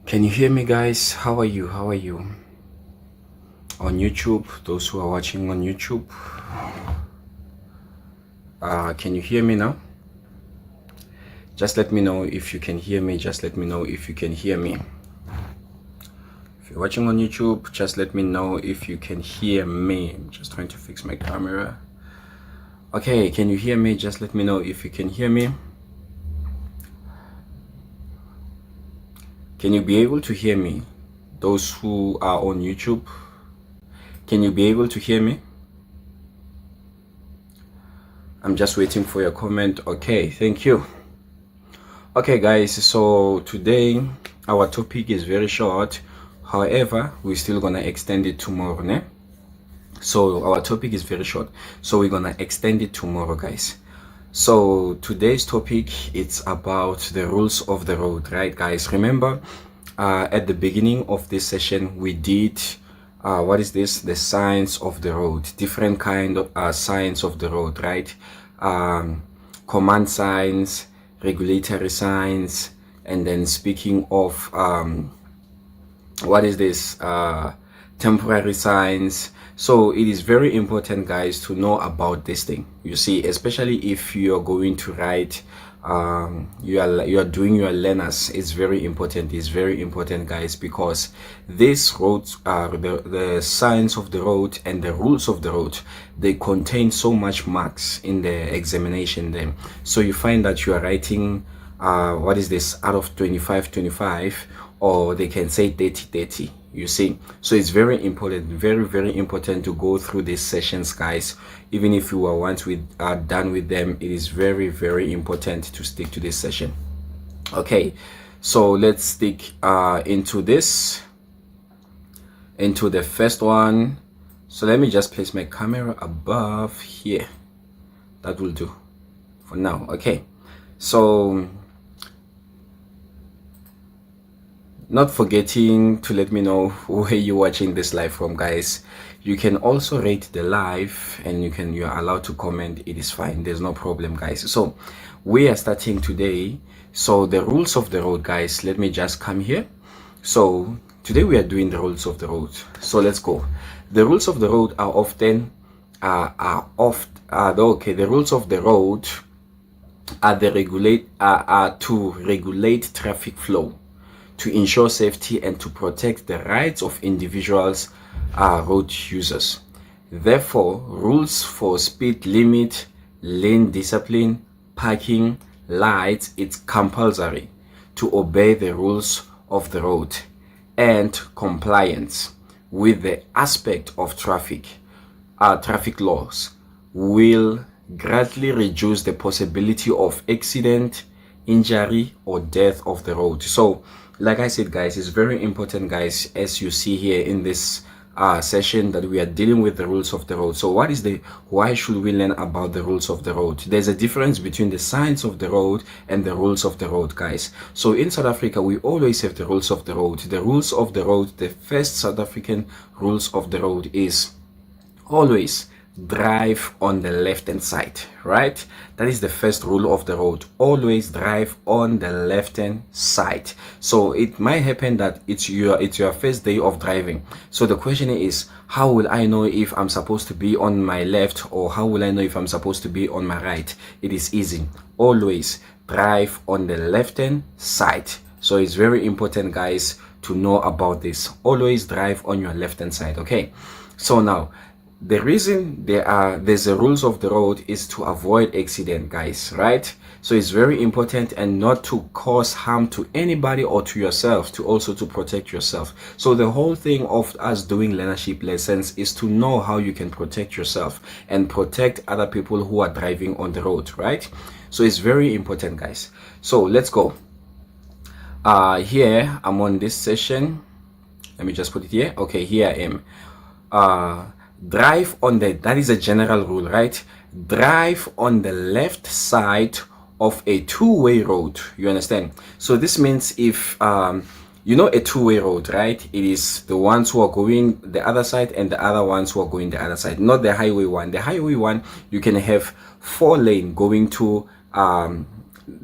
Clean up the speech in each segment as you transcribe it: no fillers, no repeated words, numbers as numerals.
Can you hear me, guys? How are you? How are you? On YouTube, those who are watching on YouTube, can you hear me now? Just let me know if you can hear me. Just let me know if you can hear me. If you're watching on YouTube, just let me know if you can hear me. I'm just trying to fix my camera. Okay, can you hear me? Just let me know if you can hear me. Can you be able to hear me? Those who are on YouTube, can you be able to hear me? I'm just waiting for your comment. Okay, thank you. Okay, guys, so today our topic is very short. However, we're still gonna extend it tomorrow, né? So our topic is very short, so we're gonna extend it tomorrow, guys. So today's topic, it's about the rules of the road, right, guys? Remember, at the beginning of this session we did what is this? The signs of the road, different kind of signs of the road, right? Command signs, regulatory signs, and then speaking of what is this? Temporary signs. So it is very important, guys, to know about this thing. You see, especially if you're going to write, you are doing your learners. It's very important. It's very important, guys, because these roads are the signs of the road and the rules of the road. They contain so much marks in the examination then. So you find that you are writing what is this, out of 25, or they can say 30, you see. So it's very important, very important to go through these sessions, guys. Even if you are once done with them, it is very important to stick to this session. Okay, so let's stick into the first one. So let me just place my camera above here. That will do for now. Okay, so not forgetting to let me know where you're watching this live from, guys. You can also rate the live, and you're allowed to comment. It is fine, there's no problem, guys. So we are starting today. So the rules of the road, guys, let me just come here. So today we are doing the rules of the road. So let's go. The rules of the road are often okay, the rules of the road are to regulate traffic flow, to ensure safety, and to protect the rights of individuals, road users. Therefore, rules for speed limit, lane discipline, parking, lights, it's compulsory to obey the rules of the road, and compliance with the aspect of traffic laws will greatly reduce the possibility of accident, injury, or death of the road. So like I said, guys, it's very important, guys, as you see here in this session, that we are dealing with the rules of the road. So why should we learn about the rules of the road? There's a difference between the signs of the road and the rules of the road, guys. So in South Africa, we always have the rules of the road. The rules of the road, the first South African rules of the road is always drive on the left hand side, right? That is the first rule of the road. Always drive on the left hand side. So it might happen that it's your first day of driving. So the question is, how will I know if I'm supposed to be on my left, or how will I know if I'm supposed to be on my right? It is easy. Always drive on the left hand side. So it's very important, guys, to know about this. Always drive on your left hand side. Okay, so now the reason there's a rules of the road is to avoid accident, guys, right? So it's very important, and not to cause harm to anybody or to yourself, to protect yourself. So the whole thing of us doing leadership lessons is to know how you can protect yourself and protect other people who are driving on the road, right? So it's very important, guys. So let's go. Here I'm on this session. Let me just put it here. Okay, here I am. Drive on that is a general rule, right? Drive on the left side of a two-way road. You understand? So this means if you know a two-way road, right? It is the ones who are going the other side and the other ones who are going the other side, not the highway one. The highway one, you can have 4 lanes going to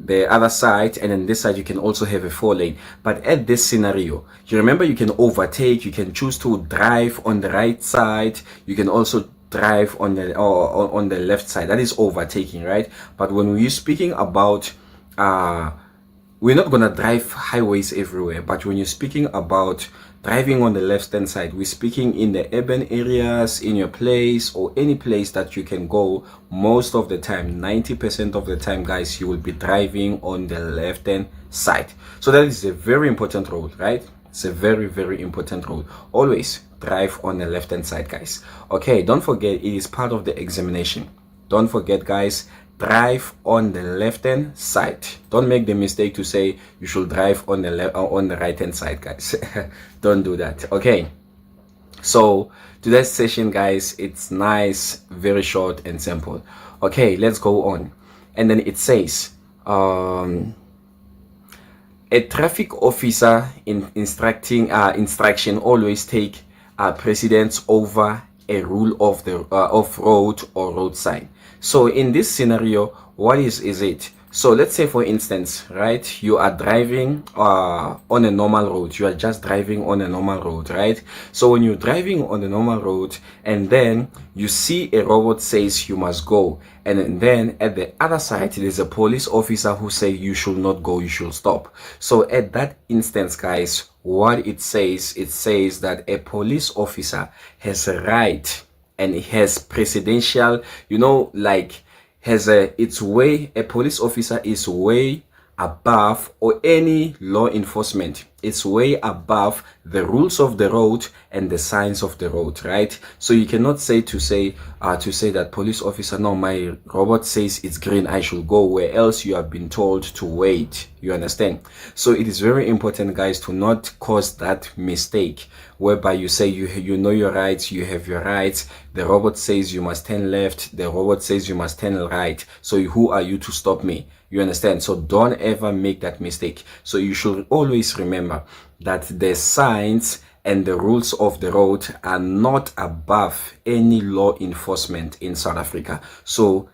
the other side, and then this side you can also have a 4-lane. But at this scenario, you remember you can overtake, you can choose to drive on the right side, you can also drive on the on the left side. That is overtaking, right? But when we're speaking about we're not gonna drive highways everywhere, but when you're speaking about driving on the left hand side, we're speaking in the urban areas, in your place, or any place that you can go. Most of the time, 90% of the time, guys, you will be driving on the left hand side. So that is a very important rule, right? It's a very, very important rule. Always drive on the left hand side, guys. Okay, don't forget, it is part of the examination. Don't forget, guys, drive on the left hand side. Don't make the mistake to say you should drive on the left on the right hand side, guys. Don't do that. Okay, so today's session, guys, it's nice, very short and simple. Okay, let's go on. And then it says a traffic officer in instruction always take precedence over a rule of the of road or road sign. So in this scenario, what is it? So let's say, for instance, right, you are driving on a normal road. You are just driving on a normal road, right? So when you're driving on a normal road and then you see a robot says you must go, and then at the other side there's a police officer who say you should not go, you should stop. So at that instance, guys, what it says that a police officer has a right and has presidential, you know, like has a police officer is way above or any law enforcement. It's way above the rules of the road and the signs of the road, right? So you cannot say that police officer, no, my robot says it's green, I should go, where else you have been told to wait. You understand? So it is very important, guys, to not cause that mistake whereby you say you know your rights, you have your rights. The robot says you must turn left, the robot says you must turn right. So who are you to stop me? You understand? So don't ever make that mistake. So you should always remember that the signs and the rules of the road are not above any law enforcement in South Africa. So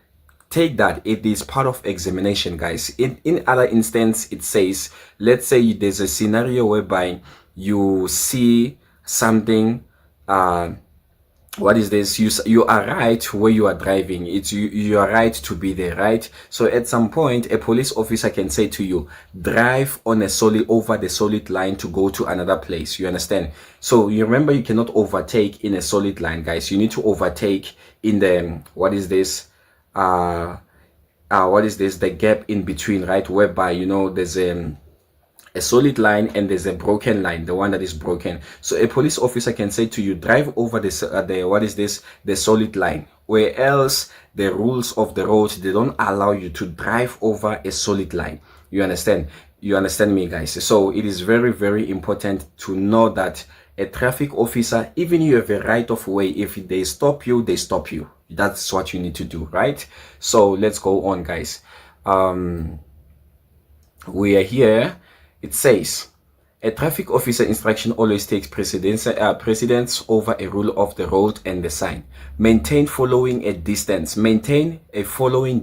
take that, it is part of examination, guys. In other instance, it says, let's say there's a scenario whereby you see something, what is this? You are right where you are driving. It's you are right to be there, right? So at some point, a police officer can say to you, drive on over the solid line to go to another place. You understand? So you remember, you cannot overtake in a solid line, guys. You need to overtake in the what is this? The gap in between, right? Whereby, you know, there's a solid line and there's a broken line, the one that is broken. So a police officer can say to you, drive over this the solid line, where else the rules of the road, they don't allow you to drive over a solid line. You understand me, guys? So it is very, very important to know that a traffic officer, even you have a right of way, if they stop you, they stop you. That's what you need to do, right? So let's go on, guys. We are here. It says, a traffic officer instruction always takes precedence over a rule of the road and the sign. Maintain a following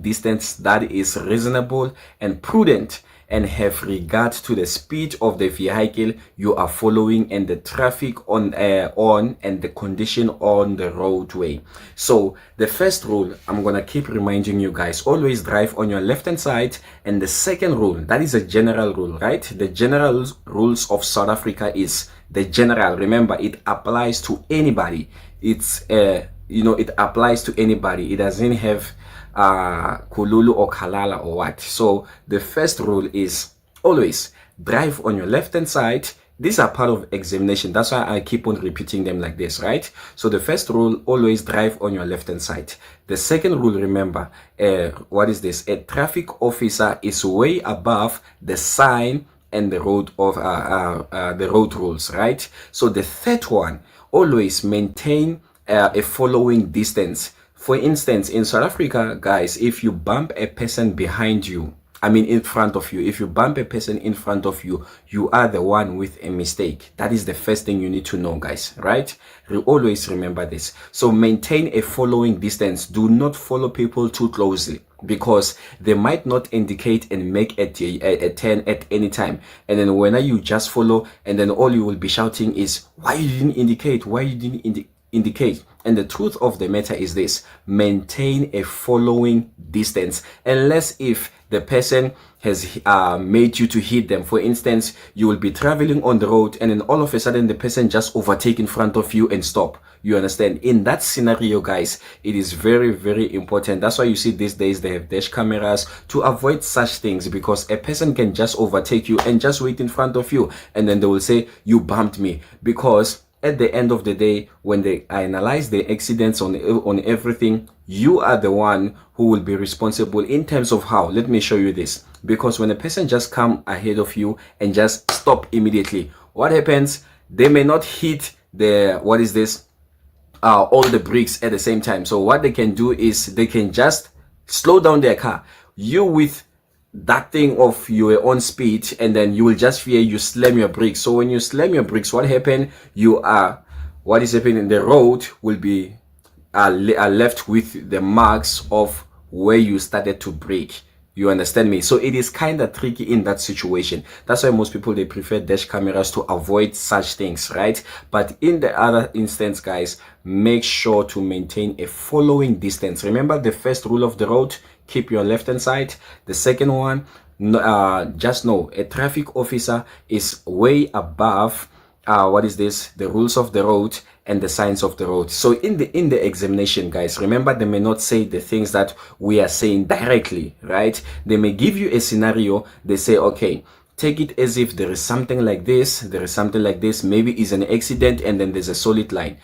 distance that is reasonable and prudent, and have regard to the speed of the vehicle you are following and the traffic on and the condition on the roadway. So the first rule, I'm gonna keep reminding you guys, always drive on your left hand side. And the second rule, that is a general rule, right? The general rules of South Africa is the general. Remember, it applies to anybody. It's it applies to anybody. It doesn't have Kululu or Kalala or what. So the first rule is always drive on your left hand side. These are part of examination. That's why I keep on repeating them like this, right? So the first rule, always drive on your left hand side. The second rule, remember, what is this? A traffic officer is way above the sign and the road of the road rules, right? So the third one, always maintain a following distance. For instance, in South Africa, guys, if you bump a person behind you, in front of you, if you bump a person in front of you, you are the one with a mistake. That is the first thing you need to know, guys, right? Always remember this. So maintain a following distance. Do not follow people too closely. because they might not indicate and make a turn at any time, and then when you just follow, and then all you will be shouting is, why you didn't indicate, why you didn't indicate. And the truth of the matter is this: maintain a following distance, unless if the person has made you to hit them. For instance, you will be traveling on the road, and then all of a sudden the person just overtake in front of you and stop. You understand? In that scenario, guys, it is very, very important. That's why you see these days they have dash cameras to avoid such things, because a person can just overtake you and just wait in front of you, and then they will say, you bumped me. Because at the end of the day, when they analyze the accidents on everything, you are the one who will be responsible in terms of how. Let me show you this. Because when a person just come ahead of you and just stop immediately, what happens? They may not hit the, what is this, all the brakes at the same time. So what they can do is they can just slow down their car. You with that thing of your own speed, and then you will just fear you slam your brakes. So when you slam your brakes, what happen? What is happening? The road will be are left with the marks of where you started to brake. You understand me? So it is kind of tricky in that situation. That's why most people, they prefer dash cameras to avoid such things, right? But in the other instance, guys, make sure to maintain a following distance. Remember the first rule of the road: keep your left hand side. The second one, just know a traffic officer is way above the rules of the road and the signs of the road. So in the examination, guys, remember, they may not say the things that we are saying directly, right? They may give you a scenario. They say, okay, take it as if there is something like this, there is something like this, maybe it's an accident, and then there's a solid line.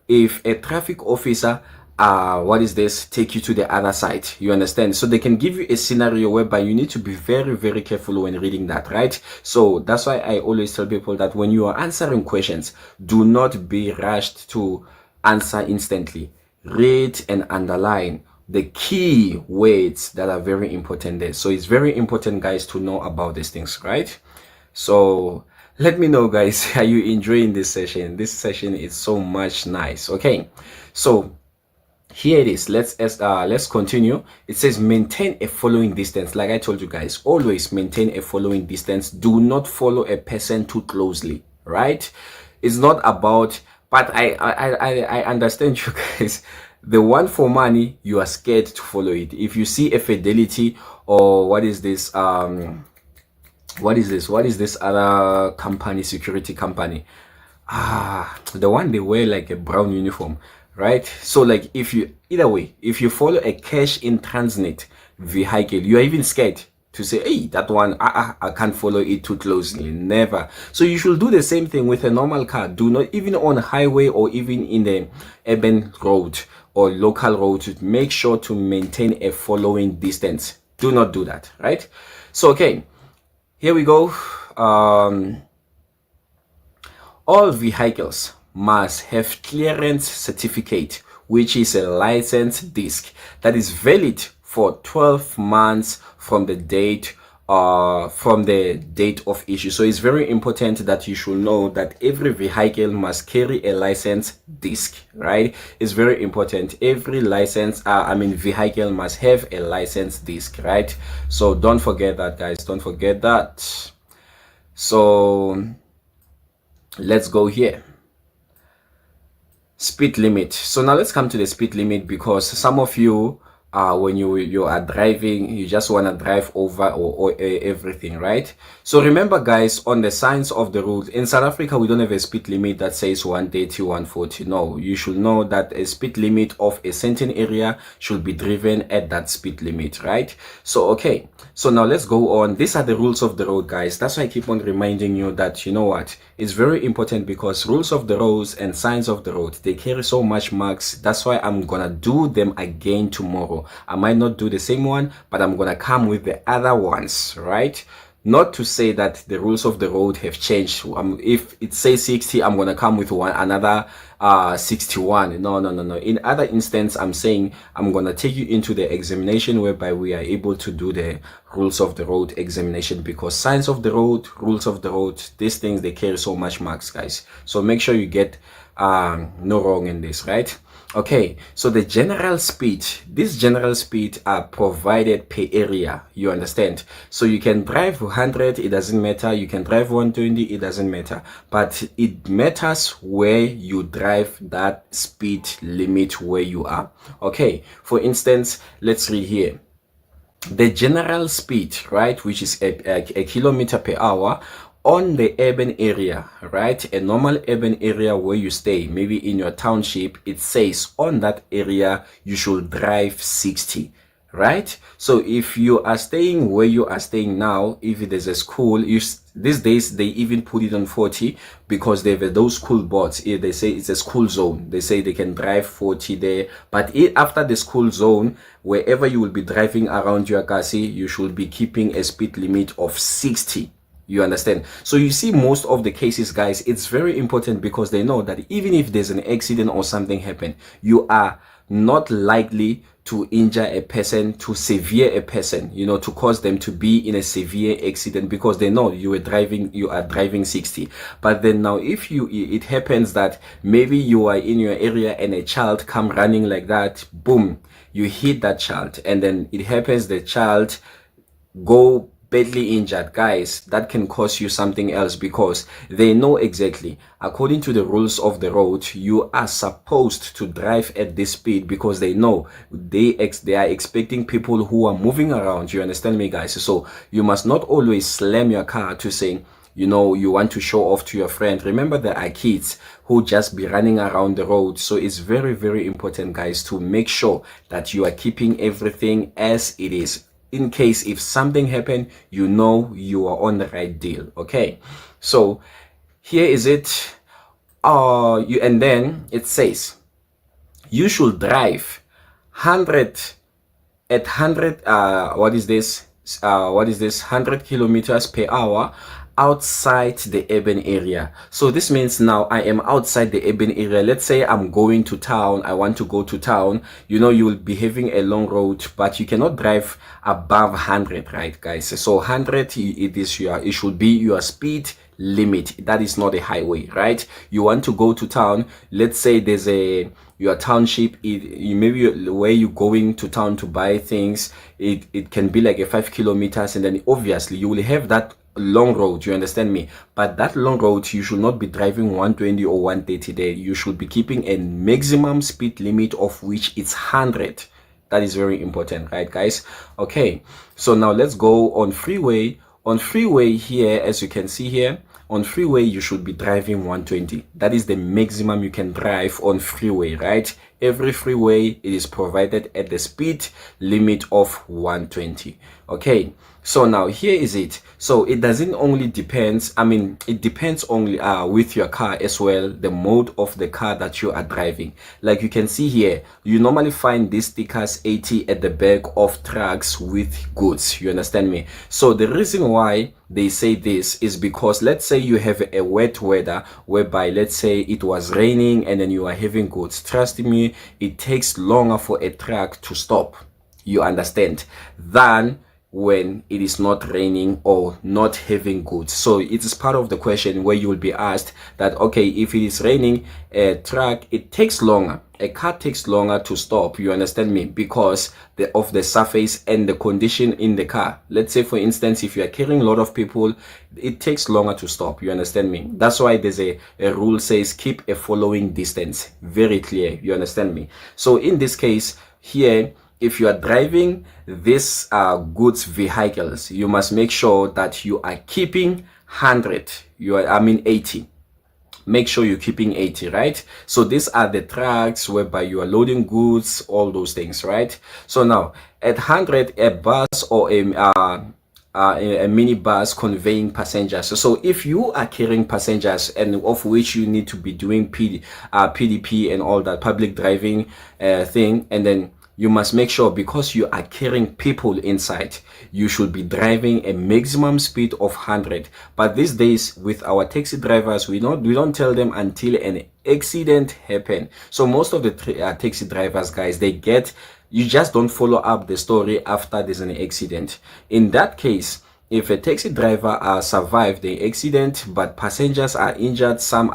If a traffic officer take you to the other side, you understand? So they can give you a scenario whereby you need to be very, very careful when reading that, right? So that's why I always tell people that when you are answering questions, do not be rushed to answer instantly. Read and underline the key words that are very important there. So it's very important, guys, to know about these things, right? So let me know, guys, are you enjoying this session? This session is so much nice. Okay, so here it is. Let's continue. It says maintain a following distance. Like I told you guys, always maintain a following distance. Do not follow a person too closely, right? It's not about, but I understand you guys. The one for money, you are scared to follow it. If you see a Fidelity, or what is this other company, security company, the one they wear like a brown uniform, right? So like, if you follow a cash in transit vehicle, you are even scared to say, hey, that one, I can't follow it too closely. Never. So you should do the same thing with a normal car. Do not, even on highway or even in the urban road or local road, make sure to maintain a following distance. Do not do that, right? So okay, here we go. All vehicles must have clearance certificate, which is a license disc that is valid for 12 months from the date of issue. So it's very important that you should know that every vehicle must carry a license disc, right? It's very important. Every vehicle must have a license disc, right? So don't forget that, guys. Don't forget that. So let's go here. Speed limit. So now let's come to the speed limit, because some of you, when you are driving, you just want to drive over or everything, right? So remember, guys, on the signs of the road in South Africa, we don't have a speed limit that says 130, 140. No, you should know that a speed limit of a certain area should be driven at that speed limit, right? So okay, so now let's go on. These are the rules of the road, guys. That's why I keep on reminding you that, you know what, it's very important, because rules of the roads and signs of the road, they carry so much marks. That's why I'm gonna do them again tomorrow. I might not do the same one, but I'm gonna come with the other ones, right? Not to say that the rules of the road have changed. If it says 60, I'm gonna come with another 61. No. In other instance, I'm saying I'm gonna take you into the examination whereby we are able to do the rules of the road examination, because signs of the road, rules of the road, these things, they carry so much marks, guys. So make sure you get no wrong in this, right? Okay, so the general speed, this general speed are provided per area, you understand? So you can drive 100, it doesn't matter. You can drive 120, it doesn't matter. But it matters where you drive that speed limit where you are. Okay, for instance, let's read here. The general speed, right, which is a kilometer per hour on the urban area, right, a normal urban area where you stay, maybe in your township, it says on that area you should drive 60, right? So if you are staying where you are staying now, if there's a school, these days they even put it on 40, because they have those school boards. They say it's a school zone, they say they can drive 40 there. But after the school zone, wherever you will be driving around your kasi, you should be keeping a speed limit of 60. You understand? So you see, most of the cases, guys, it's very important, because they know that even if there's an accident or something happen, you are not likely to injure a person, to severe a person, you know, to cause them to be in a severe accident, because they know you are driving 60. But then now, if it happens that maybe you are in your area and a child come running like that, boom, you hit that child, and then it happens the child go badly injured, guys, that can cost you something else, because they know exactly, according to the rules of the road, you are supposed to drive at this speed, because they know they are expecting people who are moving around. You understand me, guys? So you must not always slam your car to say, you know, you want to show off to your friend. Remember, there are kids who just be running around the road. So it's very, very important, guys, to make sure that you are keeping everything as it is. In case if something happened, you know you are on the right deal. Okay, so here is it. And then it says you should drive 100 at 100 what is this 100 kilometers per hour outside the urban area. So this means now I am outside the urban area. Let's say I'm going to town, I want to go to town. You know, you will be having a long road, but you cannot drive above 100, right, guys? So 100, it should be your speed limit. That is not a highway, right? You want to go to town, let's say there's your township, maybe where you're going to town to buy things, it can be like a 5 kilometers, and then obviously you will have that long road, you understand me? But that long road, you should not be driving 120 or 130 there. You should be keeping a maximum speed limit of which it's 100. That is very important, right, guys? Okay, so now let's go on freeway. On freeway here, as you can see here, on freeway you should be driving 120. That is the maximum you can drive on freeway, right? Every freeway, it is provided at the speed limit of 120. Okay, so now here is it. So it doesn't only depends, it depends only with your car as well, the mode of the car that you are driving. Like you can see here, you normally find these stickers 80 at the back of trucks with goods. You understand me? So the reason why they say this is because, let's say you have a wet weather whereby, let's say it was raining and then you are having goods. Trust me, it takes longer for a truck to stop, you understand, than when it is not raining or not having goods. So it is part of the question where you will be asked that, okay, if it is raining, a truck, it takes longer, a car takes longer to stop, you understand me, because of the surface and the condition in the car. Let's say, for instance, if you are carrying a lot of people, it takes longer to stop, you understand me? That's why there's a rule says keep a following distance. Very clear, you understand me? So in this case here, if you are driving these goods vehicles, you must make sure that you are keeping 100, 80. Make sure you're keeping 80, right? So these are the trucks whereby you are loading goods, all those things, right? So now at 100, a bus or a minibus conveying passengers. So if you are carrying passengers, and of which you need to be doing PDP and all that public driving thing, and then you must make sure, because you are carrying people inside, you should be driving a maximum speed of 100. But these days with our taxi drivers, we don't tell them until an accident happen. So most of the taxi drivers, guys, you just don't follow up the story after there's an accident. In that case, if a taxi driver survived the accident but passengers are injured, some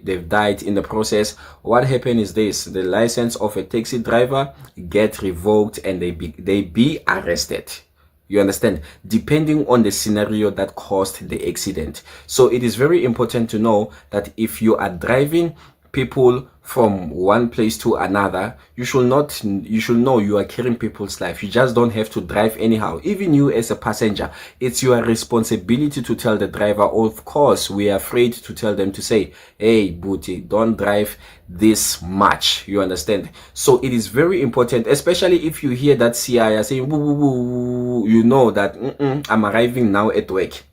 they've died in the process, what happened is this: the license of a taxi driver get revoked and they be arrested. You understand? Depending on the scenario that caused the accident. So it is very important to know that if you are driving people from one place to another, you should know you are carrying people's life. You just don't have to drive anyhow. Even you as a passenger, it's your responsibility to tell the driver. Of course, we are afraid to tell them to say, hey booty, don't drive this much. You understand? So it is very important, especially if you hear that CI saying woo, woo, woo, you know that I'm arriving now at work.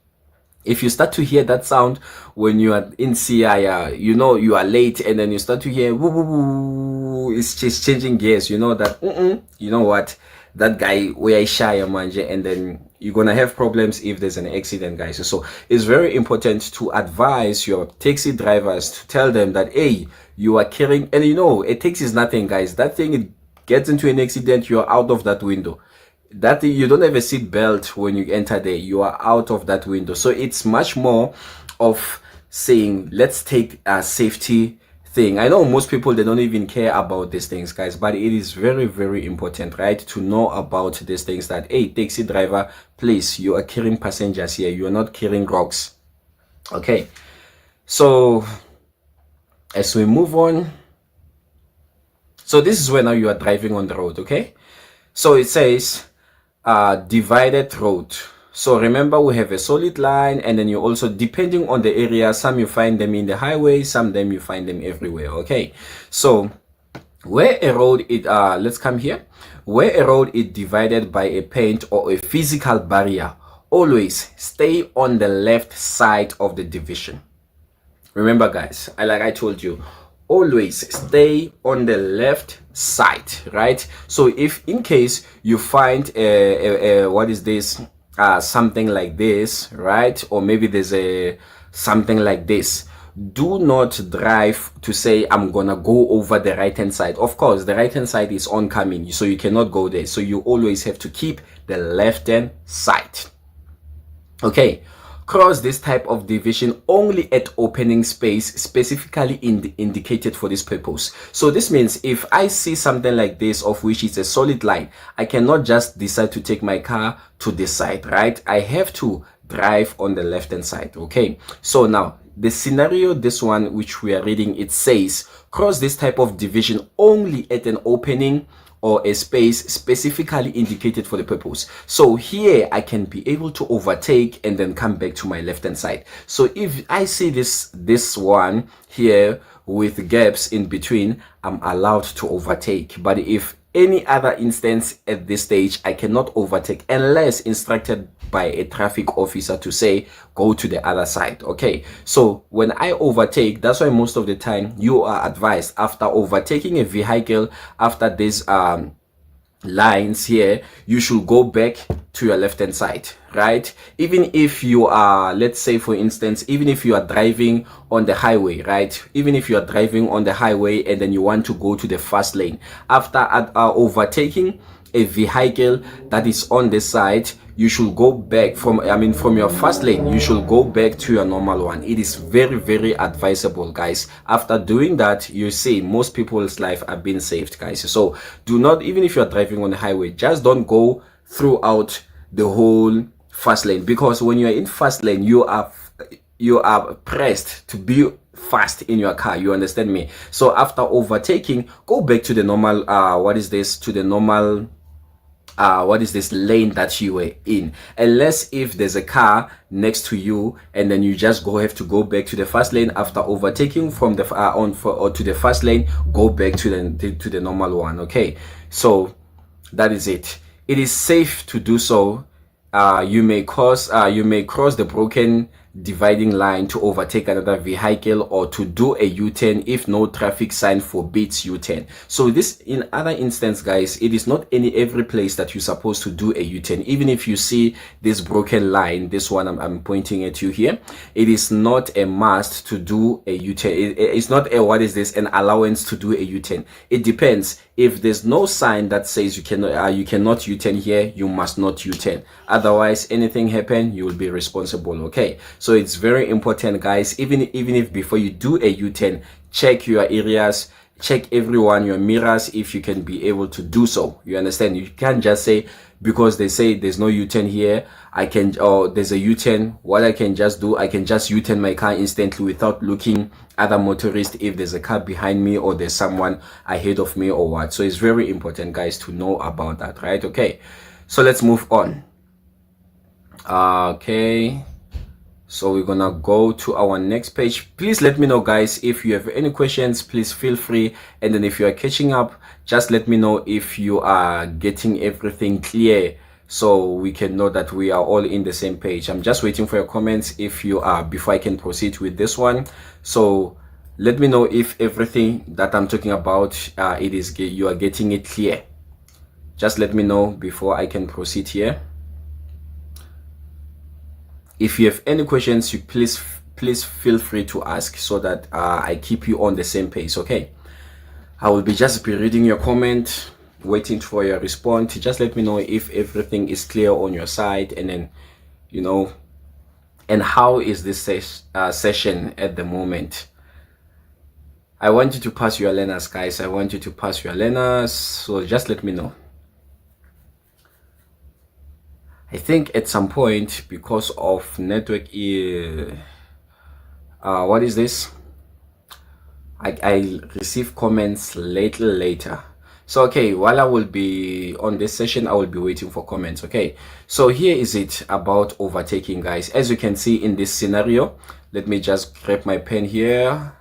If you start to hear that sound when you are in CI, you know you are late, and then you start to hear woo, woo, woo, it's just changing gears. You know that you know what, that guy where shy manje, and then you're gonna have problems if there's an accident, guys. So it's very important to advise your taxi drivers to tell them that, hey, you are carrying, and you know, a taxi is nothing, guys. That thing, it gets into an accident, you're out of that window. That you don't have a seat belt when you enter there, you are out of that window. So it's much more of saying, let's take a safety thing. I know most people, they don't even care about these things, guys, but it is very, very important, right, to know about these things, that, hey, taxi driver, please, you are carrying passengers here, you are not carrying rocks. Okay, so as we move on, so this is when now you are driving on the road. Okay, so it says divided road. So remember, we have a solid line, and then you also, depending on the area, some you find them in the highway, some them you find them everywhere. Okay, so where a road let's come here. Where a road is divided by a paint or a physical barrier, always stay on the left side of the division. Remember, guys, like I told you, always stay on the left side, right? So if in case you find what is this, something like this, right, or maybe there's something like this, do not drive to say, I'm gonna go over the right hand side. Of course, the right hand side is oncoming, so you cannot go there. So you always have to keep the left hand side. Okay, cross this type of division only at opening space specifically indicated for this purpose. So this means if I see something like this, of which is a solid line, I cannot just decide to take my car to this side, right? I have to drive on the left hand side. Okay, so now the scenario, this one which we are reading, it says cross this type of division only at an opening or a space specifically indicated for the purpose. So here I can be able to overtake and then come back to my left hand side. So if I see this one here with gaps in between, I'm allowed to overtake. But if any other instance at this stage, I cannot overtake unless instructed by a traffic officer to say go to the other side. Okay, so when I overtake, that's why most of the time you are advised, after overtaking a vehicle, after this lines here, you should go back to your left hand side, right? Even if you are, let's say for instance, even if you are driving on the highway, right? Even if you are driving on the highway and then you want to go to the fast lane, after overtaking a vehicle that is on the side, you should go back from your fast lane, you should go back to your normal one. It is very, very advisable, guys. After doing that, you see most people's life are being saved, guys. So do not, even if you're driving on the highway, just don't go throughout the whole fast lane, because when you're in fast lane, you are pressed to be fast in your car. You understand me? So after overtaking, go back to the normal lane that you were in, unless if there's a car next to you, and then you just have to go back to the fast lane. After overtaking from the to the fast lane, go back to the normal one. Okay, so that is it. It is safe to do so. You may cross the broken dividing line to overtake another vehicle or to do a U-turn if no traffic sign forbids U-turn. So this, in other instance, guys, it is not every place that you're supposed to do a U-turn. Even if you see this broken line, this one I'm pointing at you here, it is not a must to do a U-turn. It's not a, what is this, an allowance to do a U-turn. It depends. If there's no sign that says you cannot U-turn here, you must not U-turn. Otherwise, anything happen, you will be responsible. Okay, so it's very important, guys. Even if before you do a U-turn, check your areas, check everyone, your mirrors, if you can be able to do so. You understand? You can't just say because they say there's no U-turn here, I can, or there's a U-turn, what I can just do, I can just U-turn my car instantly without looking other motorists if there's a car behind me or there's someone ahead of me or what. So it's very important, guys, to know about that, right? Okay, so let's move on. Okay, so we're gonna go to our next page. Please let me know, guys, if you have any questions. Please feel free, and then if you are catching up, just let me know if you are getting everything clear, so we can know that we are all in the same page. I'm just waiting for your comments if you are, before I can proceed with this one. So let me know if everything that I'm talking about, you are getting it clear. Just let me know before I can proceed here. If you have any questions, you please feel free to ask, so that I keep you on the same pace. Okay, I will be reading your comment, waiting for your response. Just let me know if everything is clear on your side, and then, you know, and how is this session at the moment. I want you to pass your learners, guys. I want you to pass your learners, so just let me know. I think at some point, because of network, what is this? I receive comments later. So okay, while I will be on this session, I will be waiting for comments. Okay, so here is it about overtaking, guys. As you can see in this scenario, let me just grab my pen here.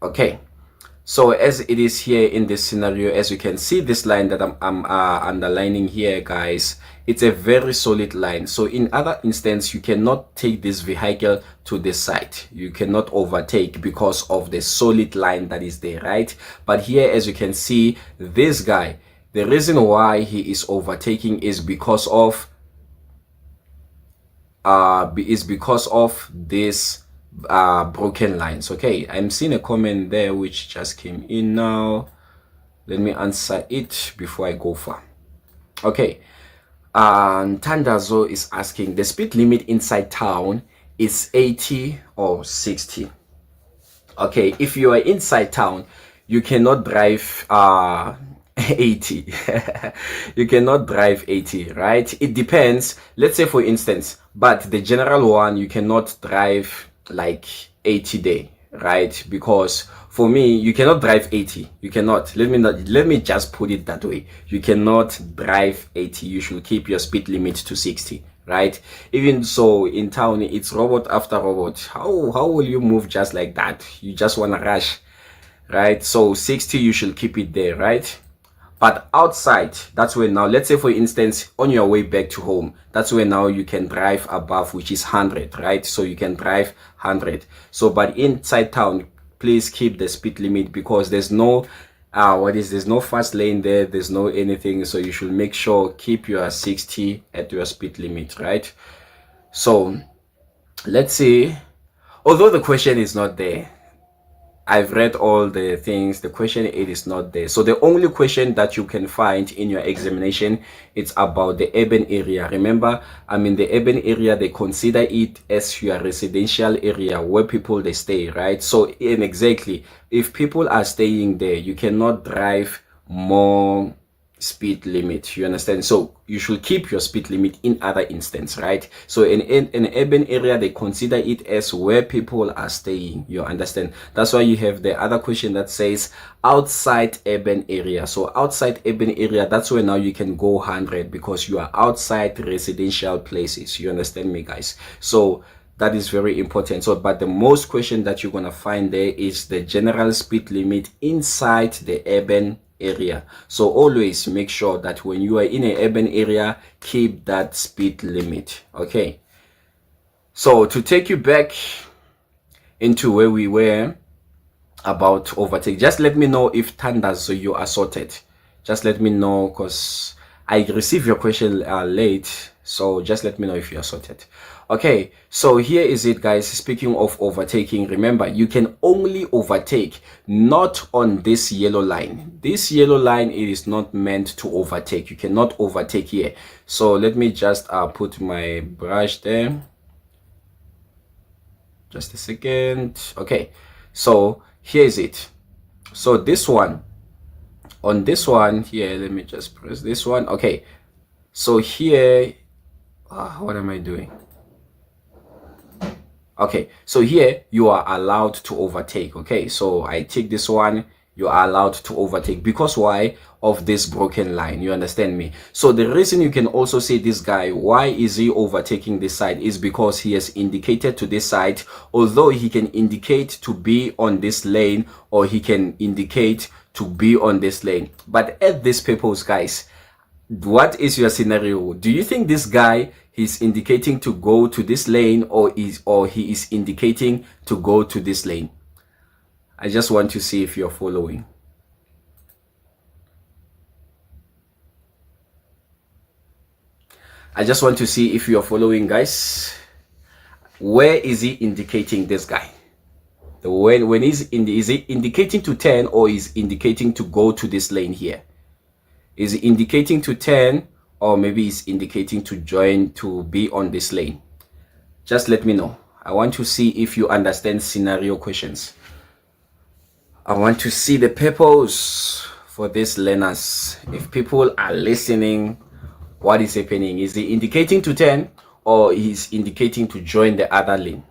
Okay, so as it is here in this scenario, as you can see, this line that I'm underlining here, guys, it's a very solid line. So in other instance, you cannot take this vehicle to this side. You cannot overtake because of the solid line that is there, right? But here, as you can see, this guy, the reason why he is overtaking is because of this broken lines. Okay, I'm seeing a comment there which just came in now. Let me answer it before I go far. Okay, Tandazo is asking, the speed limit inside town is 80 or 60. Okay, if you are inside town, you cannot drive 80. You cannot drive 80, right? It depends. Let's say, for instance, but the general one, you cannot drive like 80 day, right? Because for me, you cannot drive 80. You cannot. Let me just put it that way. You cannot drive 80. You should keep your speed limit to 60, right? Even so, in town, it's robot after robot. How will you move just like that? You just want to rush, right? So 60, you should keep it there, right? But outside, that's where now, let's say for instance, on your way back to home, that's where now you can drive above, which is 100, right? So you can drive 100. So, but inside town, please keep the speed limit, because there's no, there's no fast lane there, there's no anything. So you should make sure, keep your 60 at your speed limit, right? So let's see, although the question is not there, I've read all the things, the question, it is not there. So the only question that you can find in your examination, it's about the urban area. Remember, I'm in the urban area, they consider it as your residential area where people they stay, right? So exactly, if people are staying there, you cannot drive more speed limit, you understand? So you should keep your speed limit in other instance, right? So in an urban area, they consider it as where people are staying, you understand? That's why you have the other question that says outside urban area. So outside urban area, that's where now you can go 100, because you are outside residential places, you understand me, guys? So that is very important. So but the most question that you're gonna find there is the general speed limit inside the urban area. So always make sure that when you are in an urban area, keep that speed limit. Okay, So to take you back into where we were about overtake, just let me know if Thanda, so you are sorted. Just let me know, because I received your question late, so just let me know if you are sorted. Okay, so here is it, guys. Speaking of overtaking, remember, you can only overtake not on this yellow line. This yellow line, it is not meant to overtake. You cannot overtake here. So let me just put my brush there. Just a second. Okay, so here is it. So this one, on this one here, let me just press this one. Okay, so here, what am I doing? Okay, so here you are allowed to overtake. Okay, so I take this one, you are allowed to overtake, because why? Of this broken line. You understand me? So the reason you can also say this guy, why is he overtaking this side, is because he has indicated to this side, although he can indicate to be on this lane, or he can indicate to be on this lane. But at this purpose, guys, what is your scenario? Do you think this guy, he's indicating to go to this lane, or he is indicating to go to this lane? I just want to see if you're following. I just want to see if you're following, guys. Where is he indicating, this guy? When is he indicating to turn, or is indicating to go to this lane here? Is he indicating to turn, or maybe he's indicating to join, to be on this lane? Just let me know. I want to see if you understand scenario questions. I want to see the purpose for these learners. If people are listening, what is happening? Is he indicating to turn, or he's indicating to join the other lane?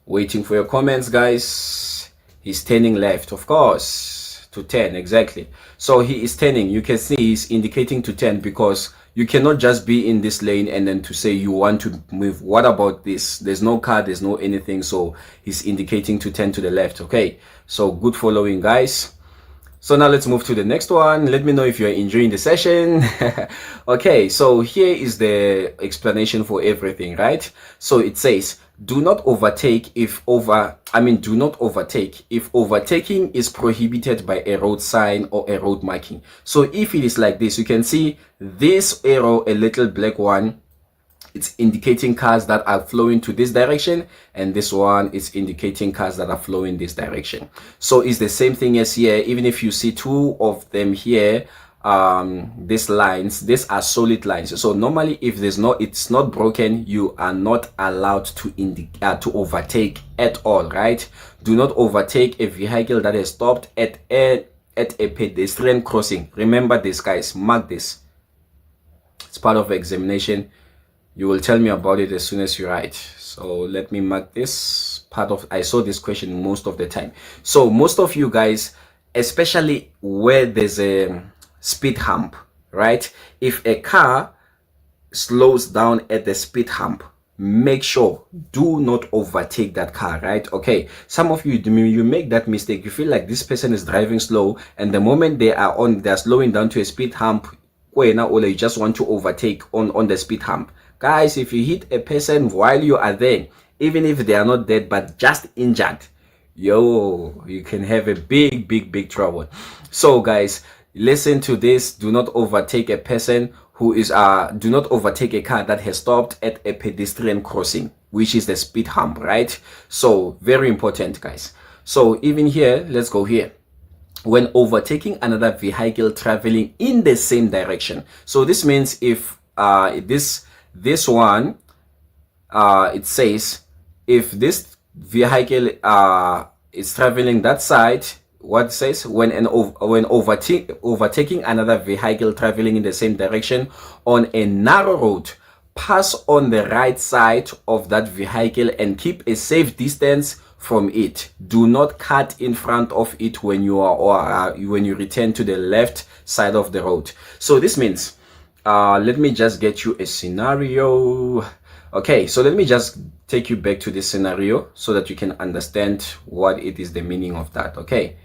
Waiting for your comments, guys. He's turning left, of course, to turn, exactly. So he is turning. You can see he's indicating to turn, because you cannot just be in this lane and then to say you want to move. What about this? There's no car, there's no anything, so he's indicating to turn to the left. Okay, so good following, guys. So now let's move to the next one. Let me know if you're enjoying the session. Okay, so here is the explanation for everything, right? So it says, do not overtake if overtaking is prohibited by a road sign or a road marking. So if it is like this, you can see this arrow, a little black one, it's indicating cars that are flowing to this direction, and this one is indicating cars that are flowing this direction. So it's the same thing as here. Even if you see two of them here, these lines, these are solid lines. So normally, if it's not broken, you are not allowed to overtake at all, right? Do not overtake a vehicle that has stopped at a pedestrian crossing. Remember this, guys. Mark this. It's part of examination. You will tell me about it as soon as you write. So let me mark this part of. I saw this question most of the time. So most of you guys, especially where there's a speed hump, right? If a car slows down at the speed hump, make sure do not overtake that car, right? Okay, some of you make that mistake. You feel like this person is driving slow, and the moment they're slowing down to a speed hump, you just want to overtake on the speed hump. Guys, if you hit a person while you are there, even if they are not dead but just injured, you can have a big trouble. So guys, listen to this. Do not overtake a person who is do not overtake a car that has stopped at a pedestrian crossing, which is the speed hump, right? So very important, guys. So even here, let's go here. When overtaking another vehicle traveling in the same direction. So this means if this one, it says if this vehicle is traveling that side, what it says, when overtaking another vehicle traveling in the same direction on a narrow road, pass on the right side of that vehicle and keep a safe distance from it. Do not cut in front of it when you return to the left side of the road. So this means, let me just get you a scenario. Okay, so let me just take you back to this scenario so that you can understand what it is, the meaning of that. Okay,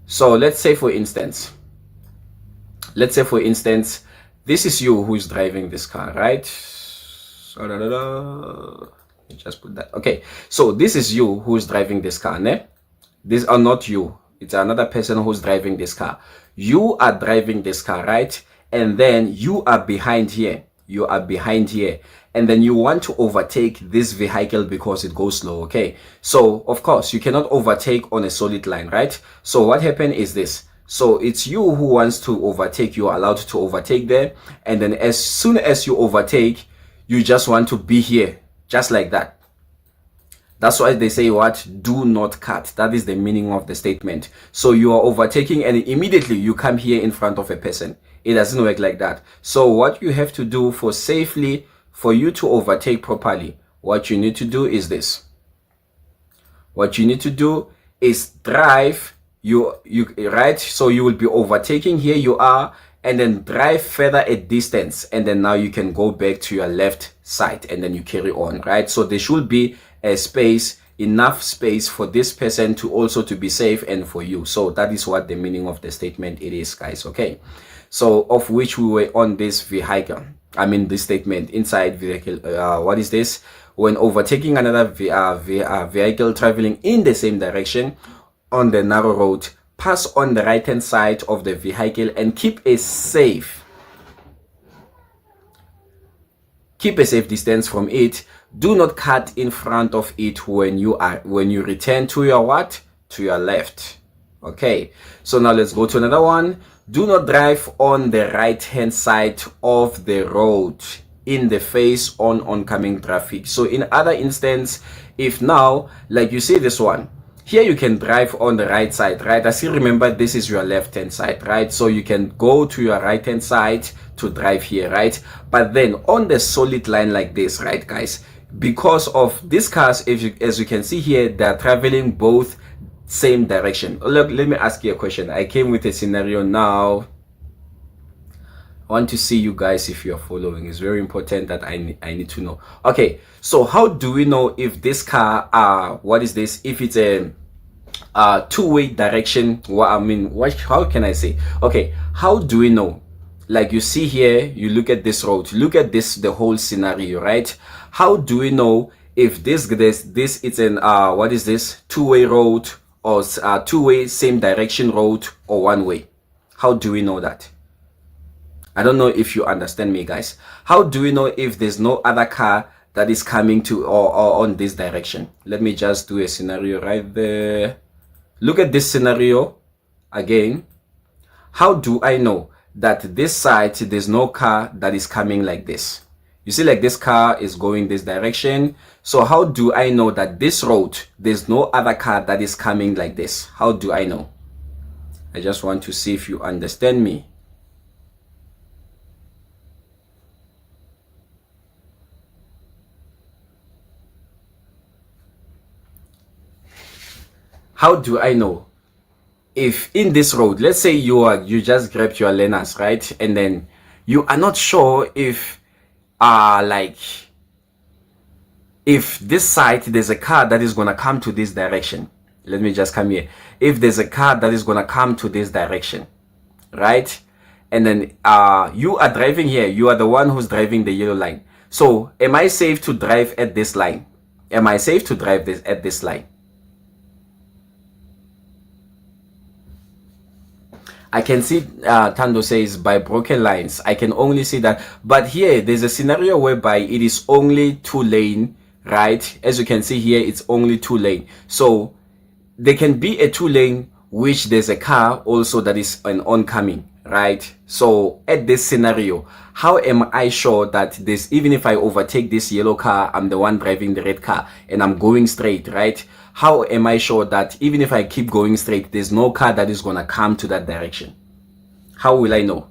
so let's say for instance, this is you who is driving this car, right? So just put that. Okay, so this is you who's driving this car, ne? These are not you. It's another person who's driving this car. You are driving this car, right? And then you are behind here. You are behind here. And then you want to overtake this vehicle because it goes slow, okay? So, of course, you cannot overtake on a solid line, right? So what happened is this. So it's you who wants to overtake. You are allowed to overtake there. And then as soon as you overtake, you just want to be here, just like that. That's why they say what? Do not cut. That is the meaning of the statement. So you are overtaking and immediately you come here in front of a person. It doesn't work like that. So what you have to do for you to overtake properly, what you need to do is this. What you need to do is drive right? So you will be overtaking, here you are, and then drive further a distance, and then now you can go back to your left side and then you carry on, right? So there should be a space, enough space for this person to also to be safe and for you. So that is what the meaning of the statement it is, guys. Okay, so of which we were on this vehicle, I mean this statement inside vehicle, what is this? When overtaking another vehicle traveling in the same direction on the narrow road, pass on the right hand side of the vehicle and keep a safe distance from it. Do not cut in front of it when you return to your what? To your left. Okay, so now let's go to another one. Do not drive on the right hand side of the road in the face on oncoming traffic. So in other instance, if now, like you see this one here, you can drive on the right side, right? I still remember this is your left hand side, right? So you can go to your right hand side to drive here, right? But then on the solid line like this, right, guys, because of these cars, as you can see here, they're traveling both same direction. Look, let me ask you a question. I came with a scenario now. I want to see you guys if you're following. It's very important that I need to know. Okay, so how do we know if this car what is this, if it's a two-way direction? How can I say? Okay, how do we know? Like you see here, you look at this road, look at this, the whole scenario, right? How do we know if this it's an what is this, two-way road or two-way same direction road or one-way? How do we know that? I don't know if you understand me, guys. How do we know if there's no other car that is coming to or on this direction? Let me just do a scenario right there. Look at this scenario again. How do I know that this side there's no car that is coming like this? You see, like this car is going this direction. So how do I know that this road there's no other car that is coming like this? How do I know? I just want to see if you understand me. How do I know if in this road, let's say you just grabbed your learners, right? And then you are not sure if like if this side there's a car that is gonna come to this direction. Let me just come here. If there's a car that is gonna come to this direction, right? And then you are driving here, you are the one who's driving the yellow line. So am I safe to drive at this line? Am I safe to drive at this line? I can see Tando says by broken lines. I can only see that. But here there's a scenario whereby it is only 2-lane, right? As you can see here, it's only 2-lane. So there can be a 2-lane which there's a car also that is an oncoming, right? So at this scenario, how am I sure that this, even if I overtake this yellow car, I'm the one driving the red car and I'm going straight, right? How am I sure that even if I keep going straight, there's no car that is gonna come to that direction? How will I know?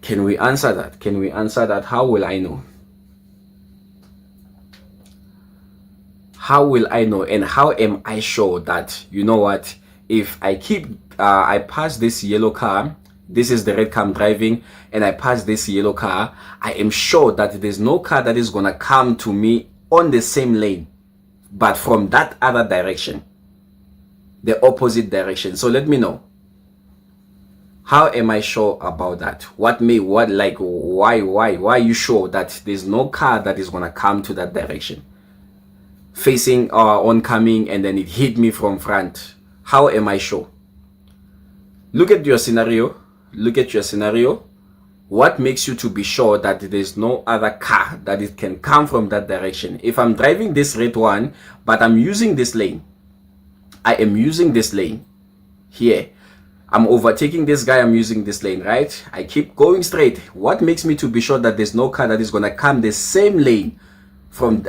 Can we answer that? Can we answer that? How will I know? How will I know? And how am I sure that, you know what, if I keep I pass this yellow car, this is the red car I'm driving, and I pass this yellow car, I am sure that there's no car that is gonna come to me on the same lane, but from that other direction, the opposite direction. So let me know. How am I sure about that? Why are you sure that there's no car that is gonna come to that direction, facing oncoming, and then it hit me from front? How am I sure? Look at your scenario. What makes you to be sure that there's no other car that it can come from that direction? If I'm driving this red one, but I'm using this lane, I am using this lane here, I'm overtaking this guy, I'm using this lane, right? I keep going straight. What makes me to be sure that there's no car that is gonna come the same lane from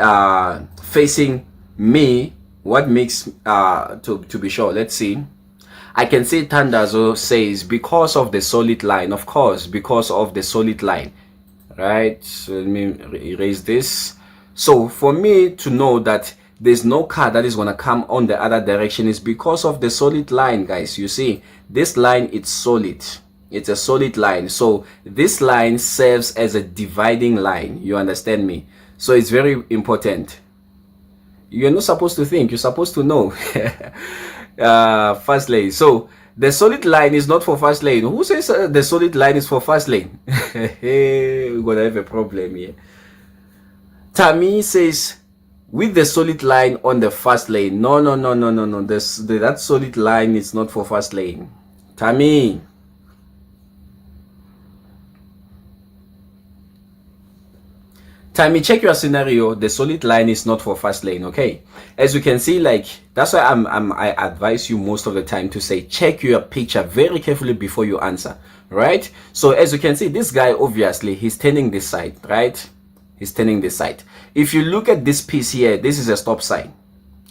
facing me? What makes to be sure? Let's see. I can see Tandazo says because of the solid line. Of course, because of the solid line, right? So let me erase this. So for me to know that there's no car that is gonna come on the other direction is because of the solid line, guys. You see, this line, it's solid. It's a solid line. So this line serves as a dividing line. You understand me? So it's very important. You're not supposed to think, you're supposed to know. Fast lane. So the solid line is not for fast lane. Who says the solid line is for fast lane? Hey, we're gonna have a problem here. Tammy says with the solid line on the fast lane. No. That solid line is not for fast lane. Tammy. Tammy, check your scenario. The solid line is not for fast lane, okay? As you can see, like, that's why I advise you most of the time to say, check your picture very carefully before you answer, right? So as you can see, this guy, obviously, he's turning this side, right? He's turning this side. If you look at this piece here, this is a stop sign.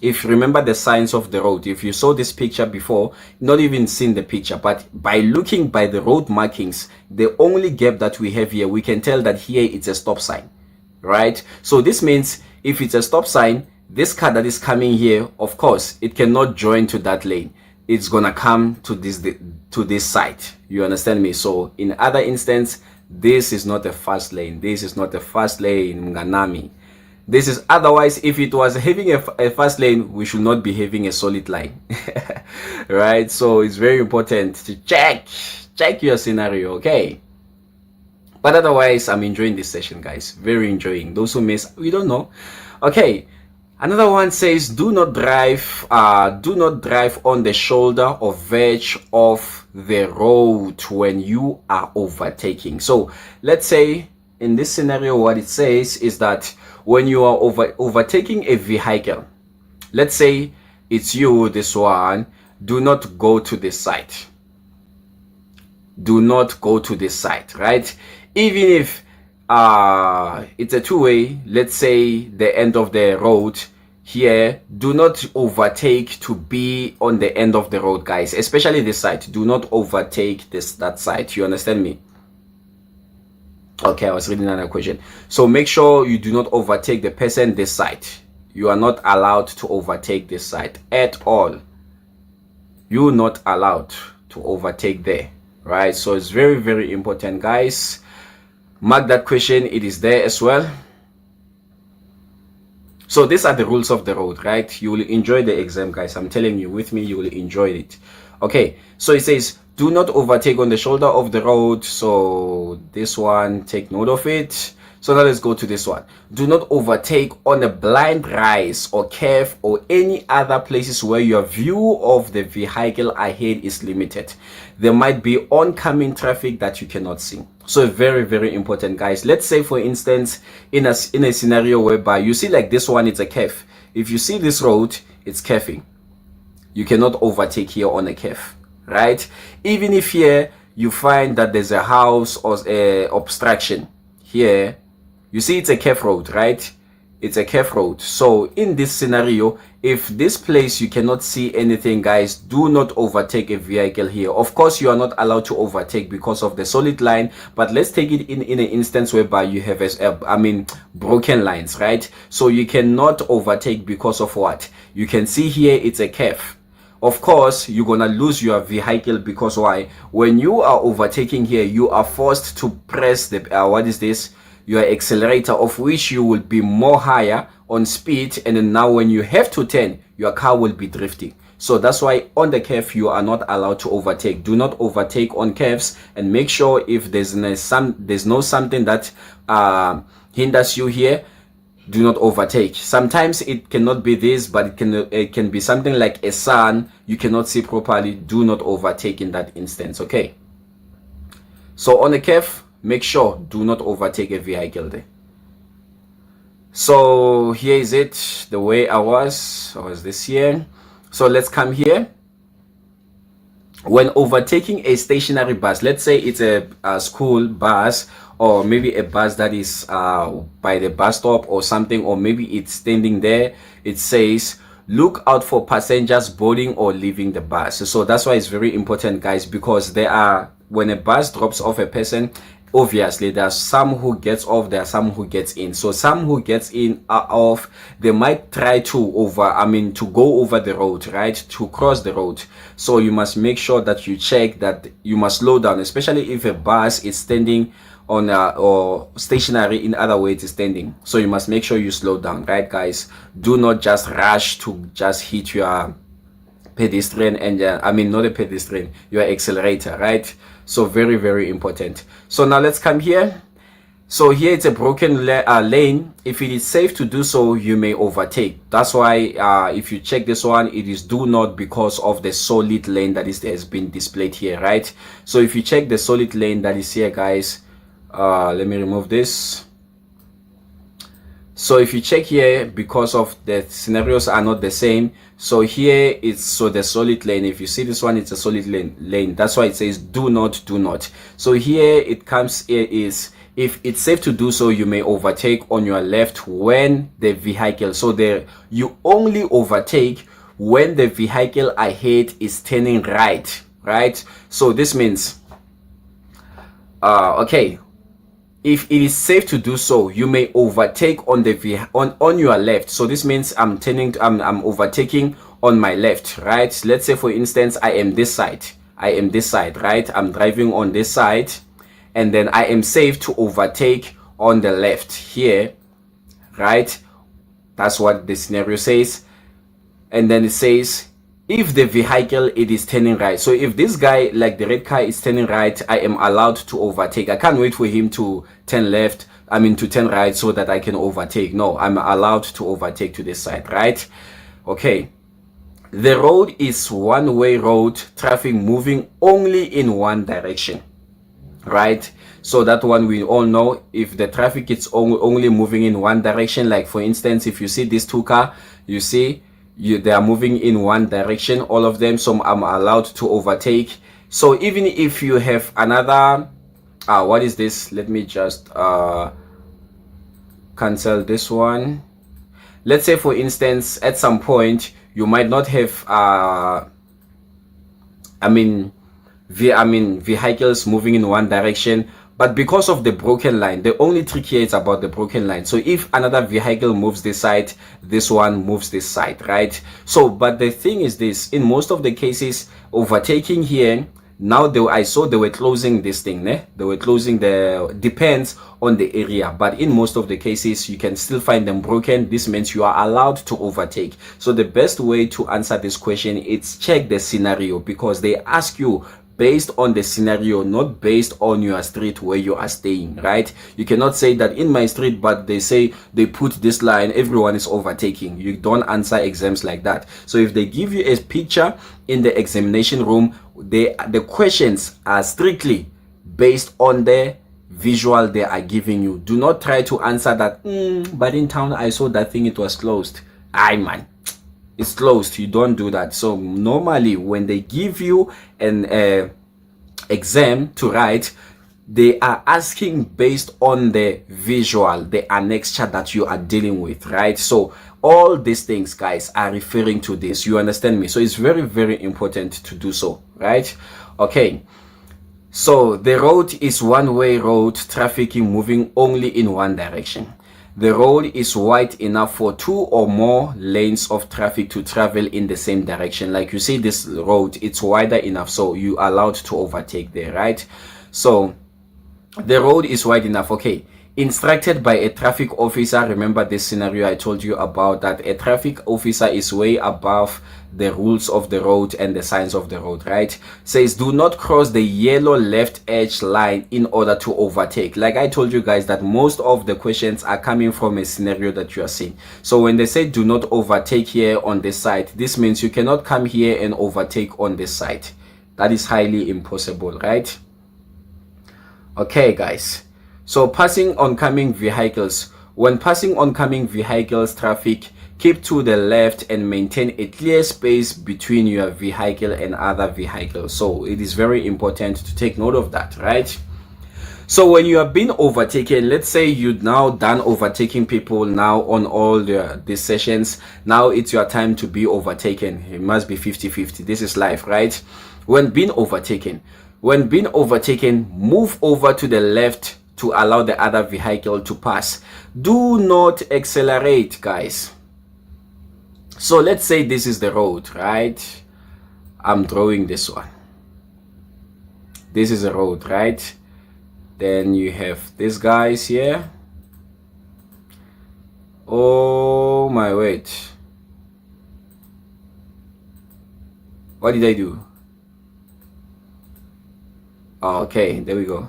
If you remember the signs of the road, if you saw this picture before, not even seen the picture, but by looking by the road markings, the only gap that we have here, we can tell that here it's a stop sign. Right? So this means if it's a stop sign, this car that is coming here, of course, it cannot join to that lane. It's gonna come to this side. You understand me? So in other instance, this is not a fast lane. This is not a fast lane, Nganami. This is, otherwise, if it was having a fast lane, we should not be having a solid line. Right? So it's very important to check your scenario, okay? But otherwise, I'm enjoying this session, guys. Very enjoying. Those who miss, we don't know. Okay. Another one says, do not drive on the shoulder or verge of the road when you are overtaking. So let's say in this scenario, what it says is that when you are overtaking a vehicle, let's say it's you, this one, do not go to this side. Do not go to this side, right? Even if it's a two-way, let's say the end of the road here, do not overtake to be on the end of the road, guys, especially this side. Do not overtake that side. You understand me? Okay, I was reading another question. So make sure you do not overtake the person this side. You are not allowed to overtake this side at all. You're not allowed to overtake there, right? So it's very, very important, guys. Mark that question, it is there as well. So these are the rules of the road, right? You will enjoy the exam, guys. I'm telling you, with me, you will enjoy it. Okay, so it says, do not overtake on the shoulder of the road. So this one, take note of it. So now let's go to this one. Do not overtake on a blind rise or curve or any other places where your view of the vehicle ahead is limited. There might be oncoming traffic that you cannot see. So very, very important, guys. Let's say, for instance, in a scenario whereby you see like this one, it's a curve. If you see this road, it's curving. You cannot overtake here on a curve, right? Even if here you find that there's a house or a obstruction here, you see it's a curve road, right? It's a curve road. So in this scenario, if this place you cannot see anything, guys, do not overtake a vehicle here. Of course, you are not allowed to overtake because of the solid line, but let's take it in an instance whereby you have broken lines, right? So you cannot overtake because of what? You can see here it's a curve. Of course, you're gonna lose your vehicle because why? When you are overtaking here, you are forced to press the your accelerator, of which you will be more higher on speed, and then now when you have to turn, your car will be drifting. So that's why on the curve you are not allowed to overtake. Do not overtake on curves, and make sure if there's no something that hinders you here, do not overtake. Sometimes it cannot be this, but it can be something like a sun you cannot see properly. Do not overtake in that instance. Okay, so on the curve, make sure do not overtake a vehicle there. So here is it, the way I was this here. So let's come here. When overtaking a stationary bus, let's say it's a school bus, or maybe a bus that is by the bus stop or something, or maybe it's standing there, it says look out for passengers boarding or leaving the bus. So that's why it's very important, guys, because when a bus drops off a person, obviously there are some who gets off, there are some who gets in. So some who gets in are off, they might try to go over the road, right, to cross the road. So you must make sure that you check that you must slow down, especially if a bus is standing on or stationary, in other words, is standing. So you must make sure you slow down, right, guys? Do not just rush to just hit your pedestrian and not a pedestrian, your accelerator, right? So very, very important. So now let's come here. So here it's a broken lane. If it is safe to do so, you may overtake. That's why if you check this one, it is do not, because of the solid lane that has been displayed here, right? So if you check the solid lane that is here, guys, let me remove this. So if you check here, because of the scenarios are not the same, so here it's the solid lane. If you see this one, it's a solid lane. That's why it says do not. So here it comes is if it's safe to do so, you may overtake on your left when the vehicle, you only overtake when the vehicle ahead is turning right. So this means okay, if it is safe to do so, you may overtake on your left. So this means I'm overtaking on my left, right? Let's say for instance I am this side, right? I'm driving on this side, and then I am safe to overtake on the left here, right? That's what the scenario says. And then it says if the vehicle it is turning right. So if this guy, like the red car, is turning right, I am allowed to overtake. I can't wait for him to turn left, to turn right, so that I can overtake. No, I'm allowed to overtake to this side, right? Okay, the road is one-way road, traffic moving only in one direction, right? So that one we all know. If the traffic is only moving in one direction, like for instance, if you see these two cars, you see they are moving in one direction, all of them, so I'm allowed to overtake. So even if you have another what is this, let me just cancel this one. Let's say for instance at some point you might not have vehicles moving in one direction, but because of the broken line, the only trick here is about the broken line. So if another vehicle moves this side, this one moves this side, right? So but the thing is this, in most of the cases overtaking here, now I saw they were closing this thing, they were closing depends on the area, but in most of the cases you can still find them broken. This means you are allowed to overtake. So the best way to answer this question is check the scenario, because they ask you based on the scenario, not based on your street where you are staying, right? You cannot say that in my street, but they say they put this line, everyone is overtaking. You don't answer exams like that. So if they give you a picture in the examination room, the questions are strictly based on the visual they are giving you. Do not try to answer that but in town I saw that thing, it was closed. Aye man, it's closed. You don't do that. So normally when they give you an exam to write, they are asking based on the visual, the annexure that you are dealing with, right? So all these things, guys, are referring to this. You understand me? So it's very, very important to do so, right? Okay, so the road is one-way road, traffic moving only in one direction. The road is wide enough for 2 or more lanes of traffic to travel in the same direction. Like you see this road, it's wider enough, so you are allowed to overtake there, right? So the road is wide enough. Okay, instructed by a traffic officer. Remember this scenario I told you about, that a traffic officer is way above the rules of the road and the signs of the road, right? Says do not cross the yellow left edge line in order to overtake. Like I told you guys that most of the questions are coming from a scenario that you are seeing. So when they say do not overtake here on this side, this means you cannot come here and overtake on this side. That is highly impossible, right? Okay guys, so passing oncoming vehicles. When passing oncoming vehicles traffic, keep to the left and maintain a clear space between your vehicle and other vehicles. So it is very important to take note of that, right? So when you have been overtaken, let's say you're now done overtaking people now on all these sessions, now it's your time to be overtaken. It must be 50-50. This is life, right? When being overtaken, move over to the left to allow the other vehicle to pass. Do not accelerate, guys. So let's say this is the road, right? I'm drawing this one. This is a road, right? Then you have these guys here. Oh my wait. What did I do? Oh, okay, there we go.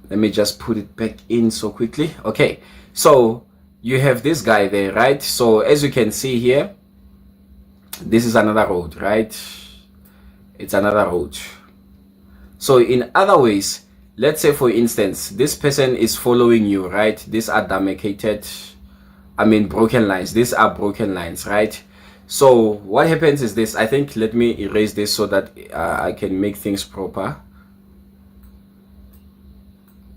Let me just put it back in so quickly. Okay, so you have this guy there, right? So as you can see here, this is another road, right? It's another road. So in other ways, let's say for instance, this person is following you, right? These are demarcated, broken lines. These are broken lines, right? So what happens is this. I think let me erase this so that I can make things proper.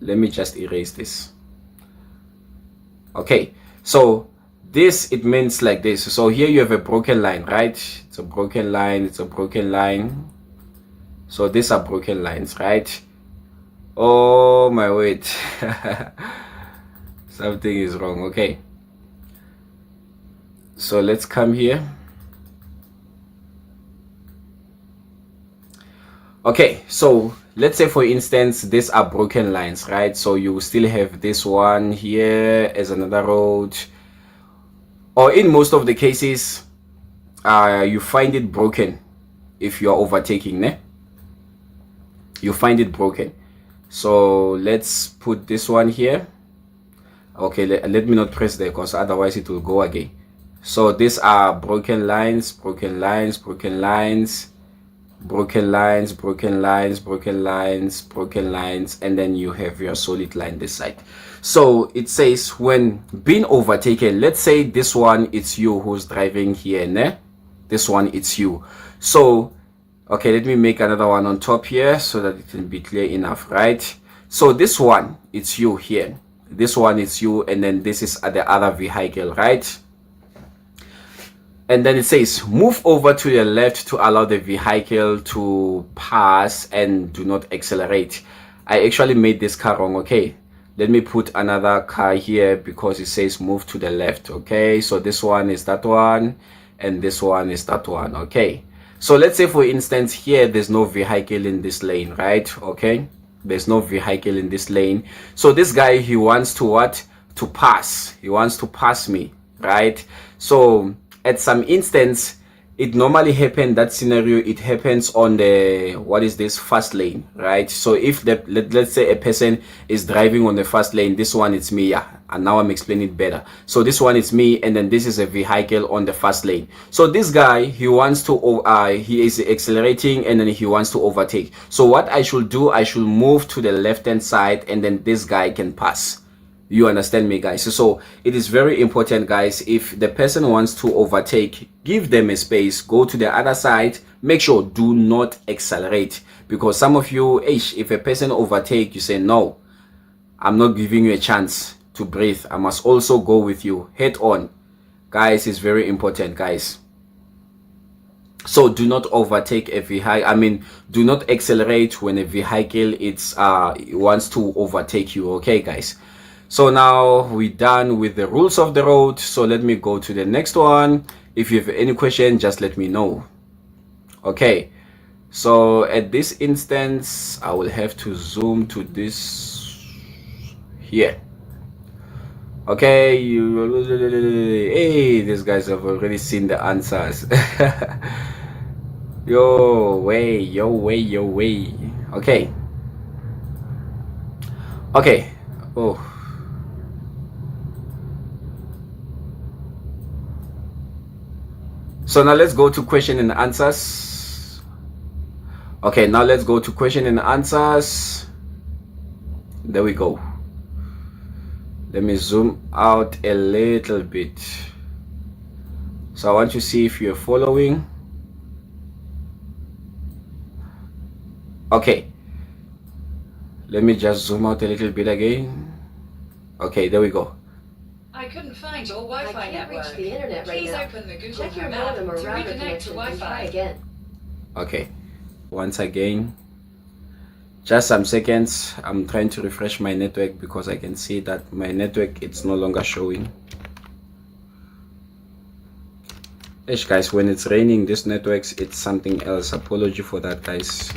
Let me just erase this. Okay, so this, it means like this. So here you have a broken line, right? It's a broken line, it's a broken line. So these are broken lines, right? Oh my wait. Something is wrong. Okay, so let's come here. Okay, so let's say for instance these are broken lines, right? So you still have this one here as another road, or in most of the cases you find it broken. If you are overtaking, ne? You find it broken. So let's put this one here. Okay, let me not press there because otherwise it will go again. So these are broken lines, broken lines, broken lines, broken lines, broken lines, broken lines, broken lines, and then you have your solid line this side. So it says when being overtaken, let's say this one, it's you who's driving here, ne? This one, it's you. So okay, let me make another one on top here so that it can be clear enough, right? So this one, it's you here. This one, it's you, and then this is the other vehicle, right? And then it says move over to the left to allow the vehicle to pass and do not accelerate. I actually made this car wrong. Okay, let me put another car here because it says move to the left. Okay, so this one is that one and this one is that one. Okay, so let's say for instance here there's no vehicle in this lane, right? Okay, there's no vehicle in this lane. So this guy, he wants to what? To pass. He wants to pass me, right? So at some instance, it normally happens, that scenario, it happens on the, what is this, fast lane, right? So if let's say a person is driving on the fast lane, this one, it's me, yeah, and now I'm explaining it better. So this one is me, and then this is a vehicle on the fast lane. So this guy, he wants to he is accelerating, and then he wants to overtake. So what I should do, I should move to the left hand side, and then this guy can pass. You understand me, guys? So it is very important, guys. If the person wants to overtake, give them a space, go to the other side, make sure do not accelerate, because some of you, if a person overtake, you say no, I'm not giving you a chance to breathe. I must also go with you head on, guys. It's very important, guys. So do not overtake a vehicle. Do not accelerate when a vehicle wants to overtake you. Okay, guys. So now we're done with the rules of the road. So let me go to the next one. If you have any question, just let me know. Okay, so at this instance, I will have to zoom to this here. Okay, hey, these guys have already seen the answers. Yo, way, yo, way, yo, way. Okay. Okay. Oh. So now let's go to question and answers. Okay, now let's go to question and answers. There we go. Let me zoom out a little bit. So I want to see if you're following. Okay. Let me just zoom out a little bit again. Okay, there we go. I couldn't find your Wi-Fi network. Reach the internet right Please now. open the Google Check your Home app modem or to router reconnect to connection and try Wi-Fi. again. Okay. Once again. Just some seconds. I'm trying to refresh my network because I can see that my network it's no longer showing. Ish, guys, when it's raining, this networks it's something else. Apology for that, guys.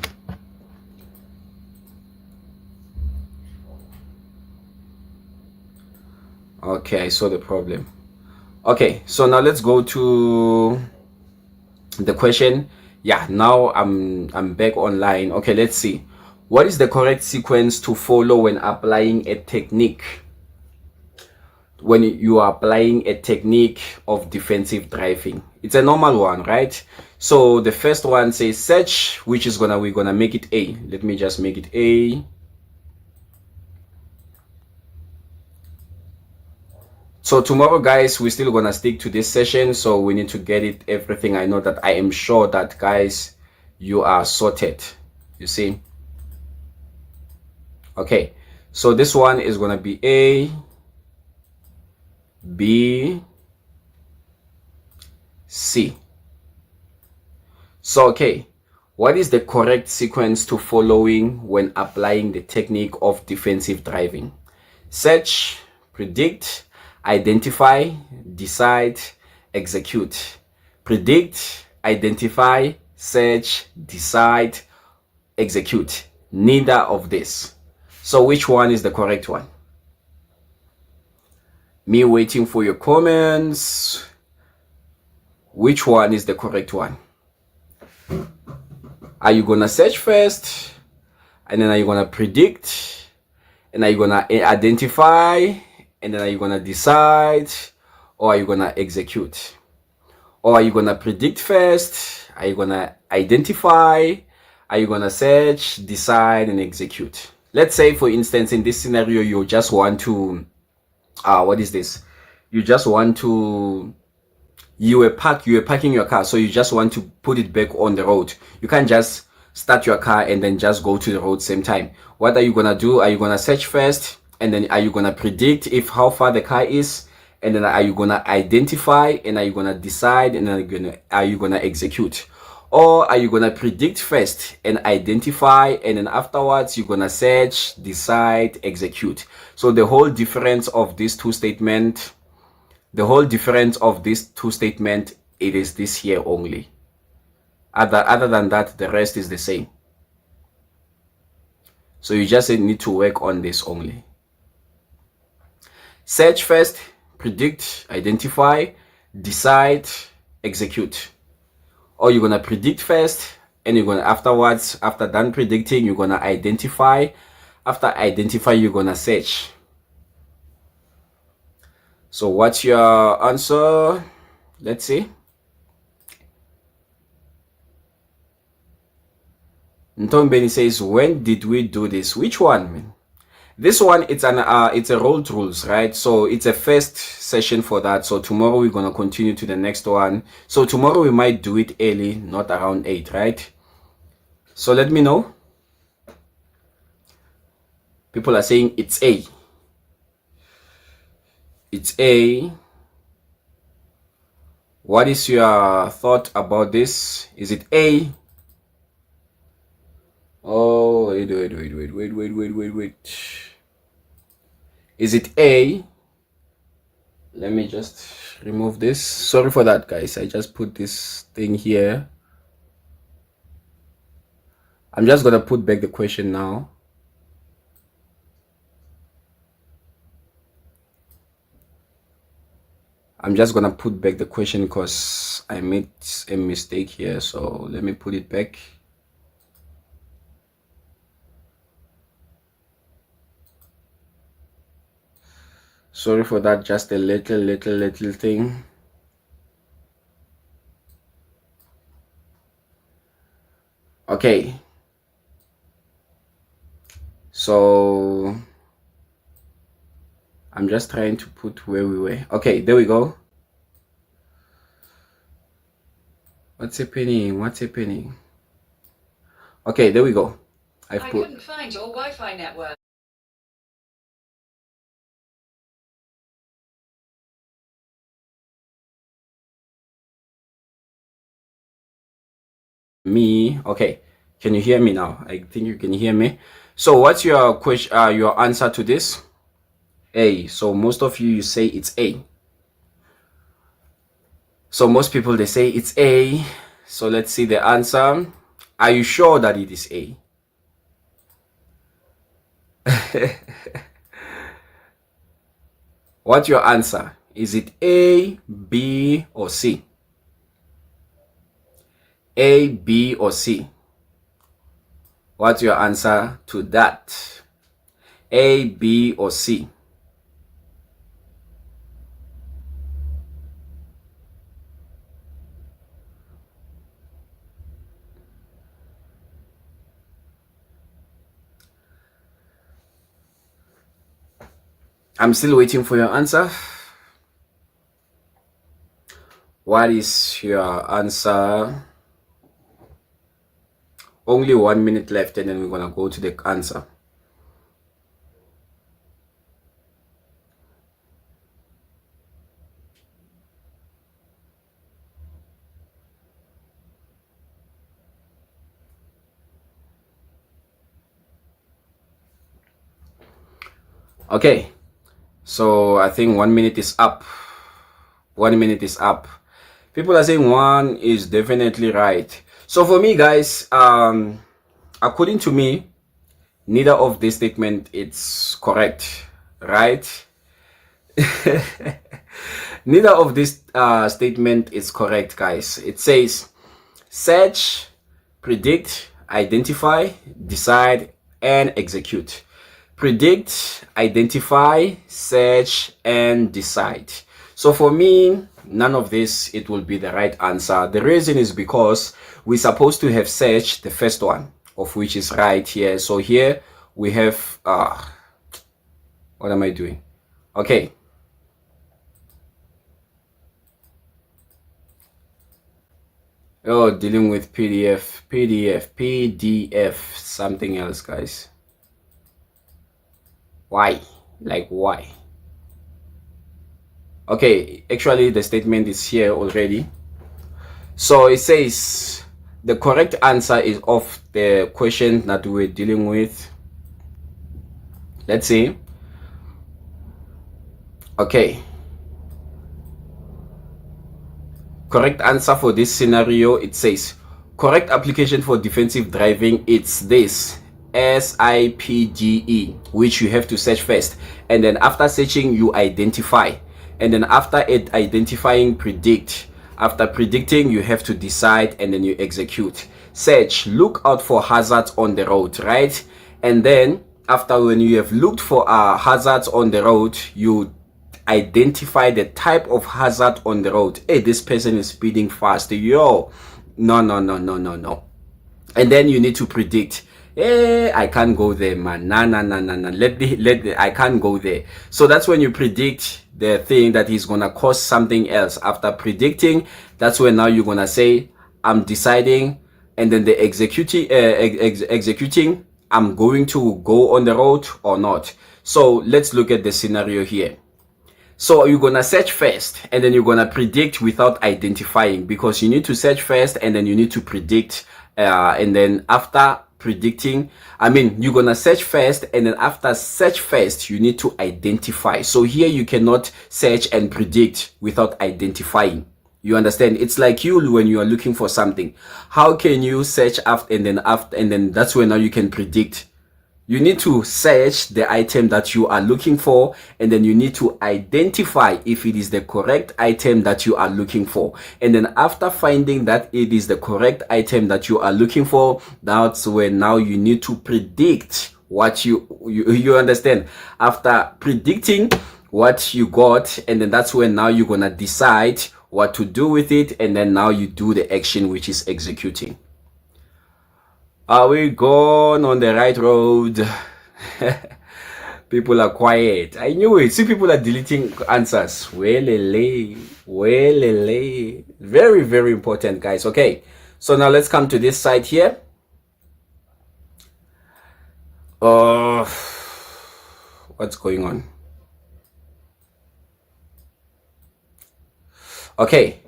Okay, I saw the problem. Okay, so now let's go to the question. Yeah, now I'm back online. Okay, let's see. What is the correct sequence to follow when applying a technique? When you are applying a technique of defensive driving, it's a normal one, right? So the first one says search, which is we're gonna make it A. Let me just make it A. So tomorrow, guys, we're still gonna stick to this session, so we need to get it everything. I know that I am sure that, guys, you are sorted, you see. Okay, so this one is gonna be A, B, C. So okay, what is the correct sequence to following when applying the technique of defensive driving? Search, predict, identify, decide, execute. Predict, identify, search, decide, execute. Neither of this. So which one is the correct one? Me waiting for your comments. Which one is the correct one? Are you gonna search first? And then are you gonna predict? And are you gonna identify? And then are you gonna decide? Or are you gonna execute? Or are you gonna predict first? Are you gonna identify? Are you gonna search, decide, and execute? Let's say, for instance, in this scenario, you just want to what is this? You just want to you were parking your car, so you just want to put it back on the road. You can't just start your car and then just go to the road same time. What are you gonna do? Are you gonna search first, and then are you gonna predict if how far the car is, and then are you gonna identify, and are you gonna decide, and then are you gonna execute? Or are you gonna predict first and identify, and then afterwards you're gonna search, decide, execute? So the whole difference of these two statements, it is this here only. Other than that, the rest is the same. So you just need to work on this only. Search first, predict, identify, decide, execute. Or you're gonna predict first, and you're gonna afterwards, after done predicting, you're gonna identify. After identify, you're gonna search. So what's your answer? Let's see. Ntombeni says, when did we do this? Which one, man? This one, it's a rolled rules, right? So it's a first session for that. So tomorrow we're gonna continue to the next one. So tomorrow we might do it early, not around 8, right? So let me know. People are saying it's A. It's A. What is your thought about this? Is it A? Oh, wait. Is it A? Let me just remove this. Sorry for that, guys. I just put this thing here. I'm just gonna put back the question now. I'm just gonna put back the question because I made a mistake here, so let me put it back. Sorry for that, just a little thing. Okay, so I'm just trying to put where we were. Okay, there we go. What's happening? Okay, there we go. I couldn't find your Wi-Fi network. Me. Okay, can you hear me now? I think you can hear me. So what's your question, your answer to this? A. So most of you say it's A. So most people, they say it's A. So let's see the answer. Are you sure that it is A? What's your answer? Is it A, B, or C? A, B, or C? What's your answer to that? A, B, or C? I'm still waiting for your answer. What is your answer? Only 1 minute left, and then we're gonna go to the answer. Okay, so I think 1 minute is up. 1 minute is up. People are saying 1 is definitely right. So for me, guys, according to me, neither of this statement is correct, right? Neither of this statement is correct, guys. It says search, predict, identify, decide, and execute. Predict, identify, search, and decide. So for me, none of this, it will be the right answer. The reason is because we're supposed to have searched the first one, of which is right here. So here we have what am I doing? Okay, oh, dealing with PDF, something else, guys. Why? Like, why? Okay, actually the statement is here already. So it says the correct answer is of the question that we're dealing with. Let's see. Okay, correct answer for this scenario, it says correct application for defensive driving, it's this SIPDE, which you have to search first, and then after searching you identify, and then after identifying, predict. After predicting, you have to decide, and then you execute. Search, look out for hazards on the road, right? And then after, when you have looked for hazards on the road, you identify the type of hazard on the road. Hey, this person is speeding fast. Yo, no. And then you need to predict. Hey, I can't go there, man. Nah. I can't go there. So that's when you predict the thing that is gonna cause something else. After predicting, that's when now you're gonna say, I'm deciding, and then the executing, I'm going to go on the road or not. So let's look at the scenario here. So you're gonna search first, and then you're gonna predict without identifying, because you need to search first and then you need to predict, and then after predicting, you're gonna search first, and then after search first you need to identify. So here you cannot search and predict without identifying. You understand? It's like you, when you are looking for something, how can you search after and then that's when now you can predict? You need to search the item that you are looking for, and then you need to identify if it is the correct item that you are looking for. And then after finding that it is the correct item that you are looking for, that's when now you need to predict what you understand. After predicting what you got, and then that's when now you're gonna decide what to do with it, and then now you do the action, which is executing. Are we going on the right road? People are quiet. I knew it. See, people are deleting answers. Welele. Very, very important, guys. Okay, so now let's come to this side here. What's going on? Okay.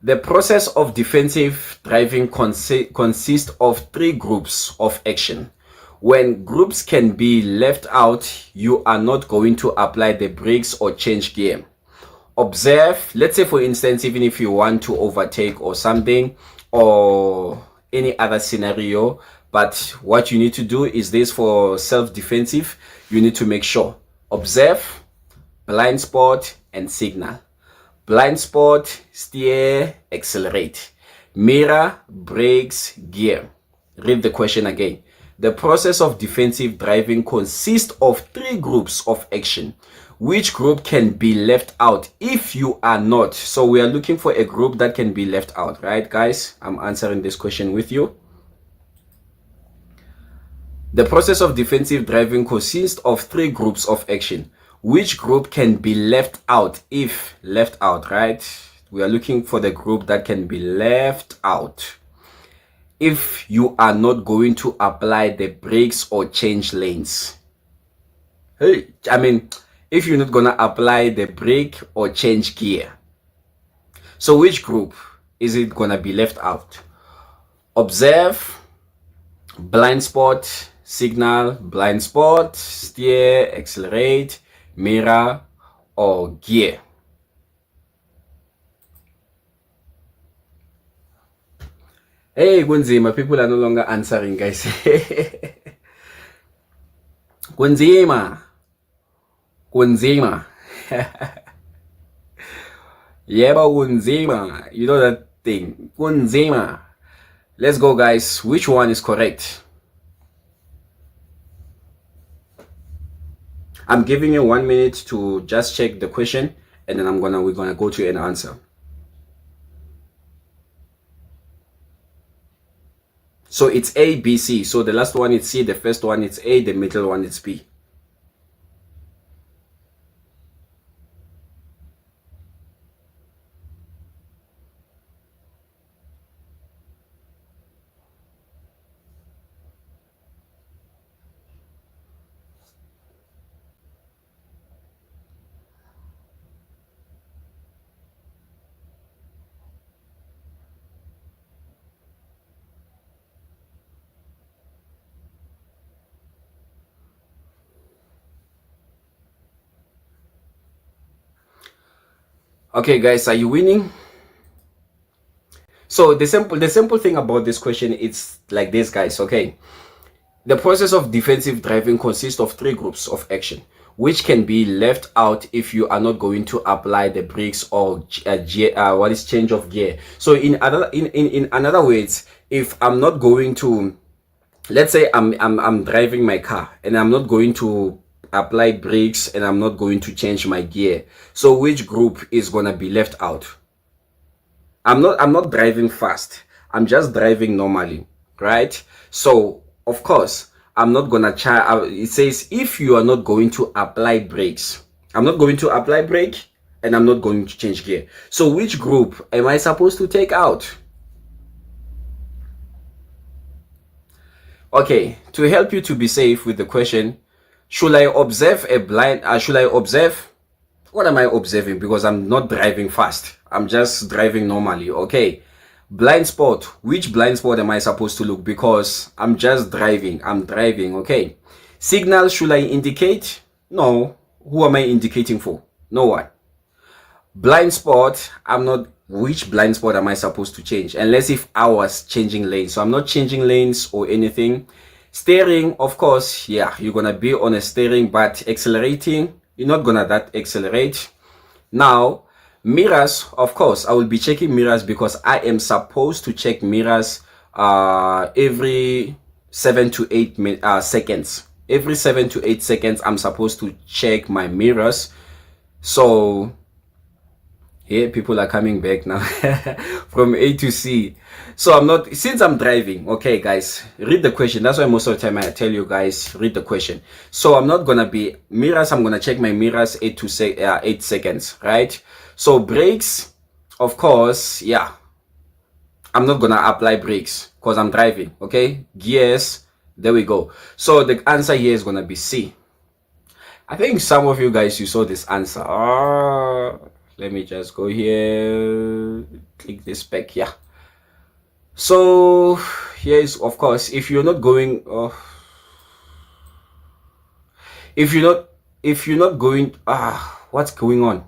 The process of defensive driving consists of 3 groups of action. When groups can be left out, you are not going to apply the brakes or change gear. Observe, let's say for instance, even if you want to overtake or something, or any other scenario, but what you need to do is this: for self-defensive, you need to make sure, observe, blind spot, and signal. Blind spot, steer, accelerate. Mirror, brakes, gear. Read the question again. The process of defensive driving consists of 3 groups of action. Which group can be left out if you are not? So we are looking for a group that can be left out, right, guys? I'm answering this question with you. The process of defensive driving consists of 3 groups of action. Which group can be left out if left out, right? We are looking for the group that can be left out if you are not going to apply the brakes or change lanes. Hey, I mean, if you're not gonna apply the brake or change gear. So which group is it gonna be left out? Observe, blind spot, signal, blind spot, steer, accelerate, mirror, or gear. Hey, Kunzima, people are no longer answering, guys. Kunzima. Yeba Kunzima. You know that thing. Kunzima. Let's go, guys. Which one is correct? I'm giving you 1 minute to just check the question, and then we're gonna go to an answer. So it's A, B, C. So the last one is C, the first one is A, the middle one is B. Okay, guys, are you winning? So the simple thing about this question is like this, guys. Okay, the process of defensive driving consists of 3 groups of action, which can be left out if you are not going to apply the brakes or what is change of gear. So in other words, if I'm not going to, let's say I'm driving my car and I'm not going to apply brakes and I'm not going to change my gear, so which group is gonna be left out? I'm not driving fast, I'm just driving normally, right? So of course I'm not gonna try. It says if you are not going to apply brakes, I'm not going to apply brake and I'm not going to change gear. So which group am I supposed to take out? Okay, to help you to be safe with the question, should I observe a blind, should I observe, what am I observing? Because I'm not driving fast, I'm just driving normally. Okay, blind spot, which blind spot am I supposed to look? Because I'm just driving, I'm driving. Okay, signal, should I indicate? No, who am I indicating for? No one. Blind spot, I'm not, which blind spot am I supposed to change? Unless if I was changing lanes. So I'm not changing lanes or anything. Steering, of course, yeah, you're gonna be on a steering, but accelerating, you're not gonna that accelerate. Now, mirrors, of course, I will be checking mirrors because I am supposed to check mirrors every 7 to 8 seconds. Every 7 to 8 seconds, I'm supposed to check my mirrors. So here people are coming back now from A to C. So I'm not, since I'm driving, okay guys, read the question. That's why most of the time I tell you guys, read the question. So I'm not gonna be mirrors, I'm gonna check my mirrors 8 seconds, right? So brakes, of course, yeah, I'm not gonna apply brakes because I'm driving, okay? Gears, there we go. So the answer here is gonna be C. I think some of you guys, you saw this answer. Let me just go here, click this back, yeah. So here is, of course, if you're not going, if you're not going, what's going on?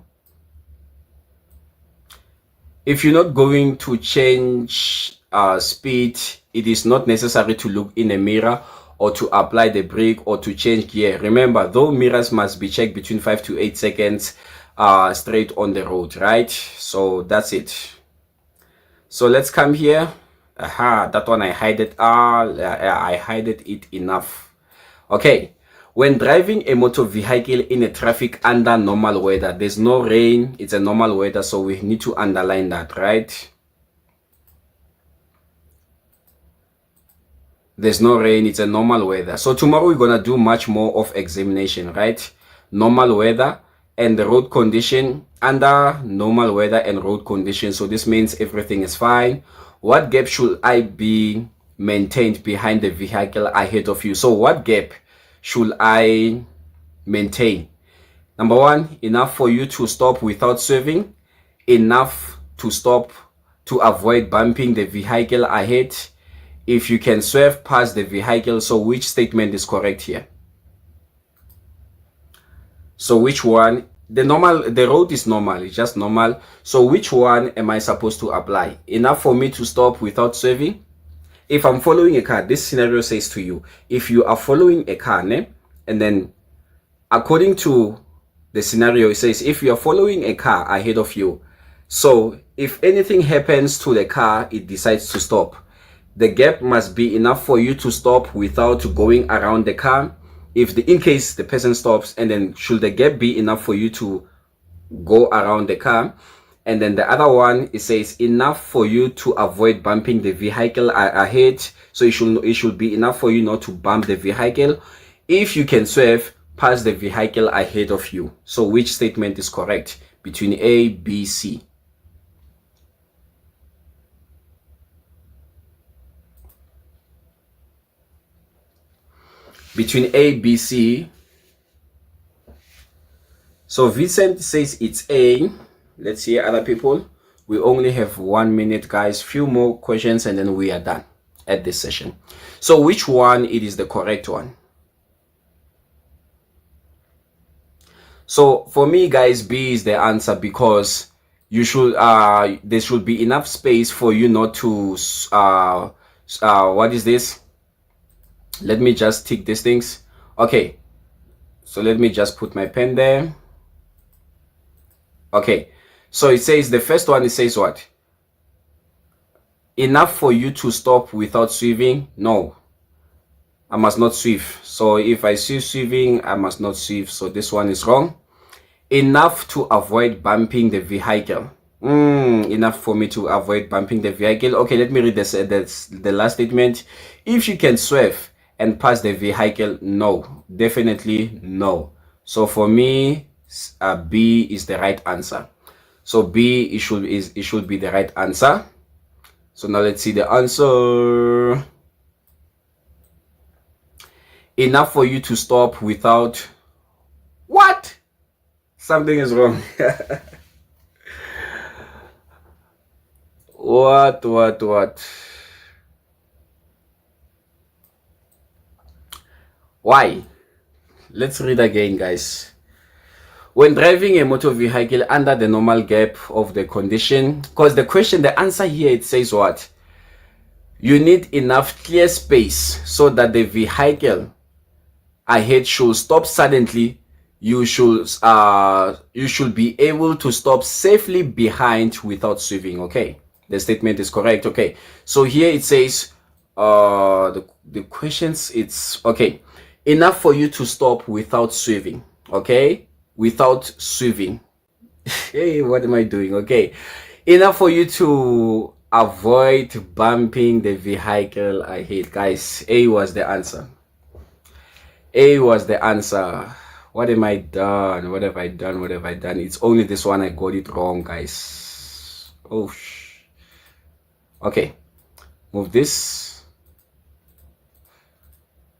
If you're not going to change speed, it is not necessary to look in a mirror or to apply the brake or to change gear. Remember, though mirrors must be checked between 5 to 8 seconds straight on the road, right? So that's it. So let's come here. That one I hide it. I hide it enough. Okay. When driving a motor vehicle in a traffic under normal weather, there's no rain, it's a normal weather, so we need to underline that, right? There's no rain, it's a normal weather. So tomorrow we're gonna do much more of examination, right? Normal weather and the road condition, under normal weather and road condition. So this means everything is fine. What gap should I be maintained behind the vehicle ahead of you? So what gap should I maintain? Number one, enough for you to stop without swerving, enough to stop to avoid bumping the vehicle ahead. If you can swerve past the vehicle, so which statement is correct here? So which one? The road is normal, it's just normal. So which one am I supposed to apply? Enough for me to stop without swerving? If I'm following a car, this scenario says to you, if you are following a car, and then according to the scenario, it says if you are following a car ahead of you, so if anything happens to the car, it decides to stop. The gap must be enough for you to stop without going around the car. In case the person stops, and then should the gap be enough for you to go around the car? And then the other one, it says enough for you to avoid bumping the vehicle ahead. So it should be enough for you not to bump the vehicle. If you can swerve past the vehicle ahead of you. So which statement is correct between A, B, C? Between A, B, C. So Vincent says it's A. Let's hear other people. We only have 1 minute, guys. Few more questions and then we are done at this session. So which one it is the correct one? So for me, guys, B is the answer because you should there should be enough space for you not to what is this? Let me just tick these things. Okay, so let me just put my pen there. Okay, so it says the first one, it says what? Enough for you to stop without swerving? No, I must not swerve. So if I see swerving, I must not swerve. So this one is wrong. Enough to avoid bumping the vehicle. Enough for me to avoid bumping the vehicle. Okay, let me read this, the last statement. If you can swerve and pass the vehicle, no, definitely no. So for me, B is the right answer. So B, it should be the right answer. So now let's see the answer. Enough for you to stop without what? Something is wrong. What? Why? Let's read again, guys. When driving a motor vehicle under the normal gap of the condition, because the question, the answer here, it says what? You need enough clear space so that the vehicle ahead should stop suddenly. You should be able to stop safely behind without swerving. Okay, the statement is correct. Okay, so here it says the questions, it's okay, enough for you to stop without swerving. Okay, without swerving. Hey, what am I doing? Okay, enough for you to avoid bumping the vehicle ahead. Guys, A was the answer. A was the answer. What am I done? What have I done? What have I done? It's only this one I got it wrong, guys. Oh, okay. Move this.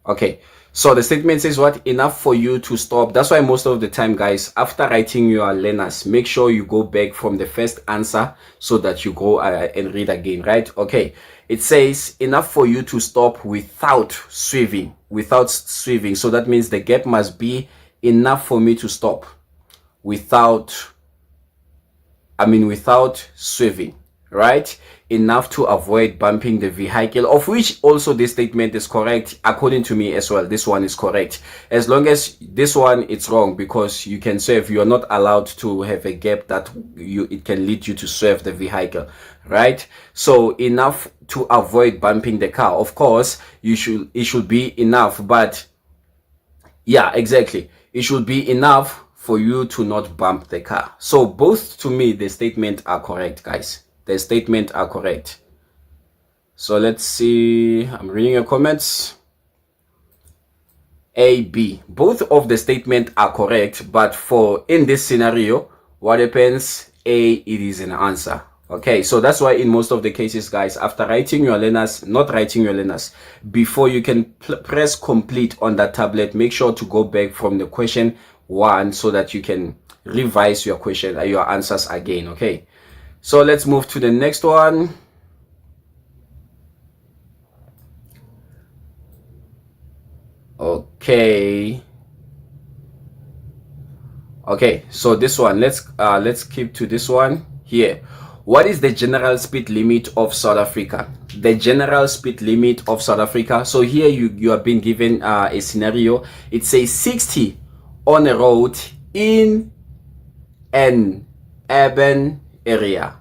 Okay. So the statement says what? Enough for you to stop. That's why most of the time, guys, after writing your learners, make sure you go back from the first answer so that you go and read again, right? Okay. It says enough for you to stop without swerving. Without swerving. So that means the gap must be enough for me to stop without swerving, right? Enough to avoid bumping the vehicle, of which also this statement is correct according to me as well. This one is correct, as long as this one it's wrong, because you can swerve. You are not allowed to have a gap that it can lead you to swerve the vehicle, right? So enough to avoid bumping the car. Of course, it should be enough, but yeah, exactly, it should be enough for you to not bump the car. So both, to me, the statement are correct, guys. The statement are correct. So let's see, I'm reading your comments. A, B, both of the statement are correct, but for in this scenario, what happens? A, it is an answer. Okay, so that's why in most of the cases, guys, after writing your learners, not writing your learners, before you can press complete on that tablet, make sure to go back from the question 1 so that you can revise your question, your answers again. Okay, so let's move to the next one. Okay, so this one, let's keep to this one here. What is the general speed limit of South Africa? The general speed limit of South Africa. So here you have been given a scenario. It says 60 on a road in an urban area,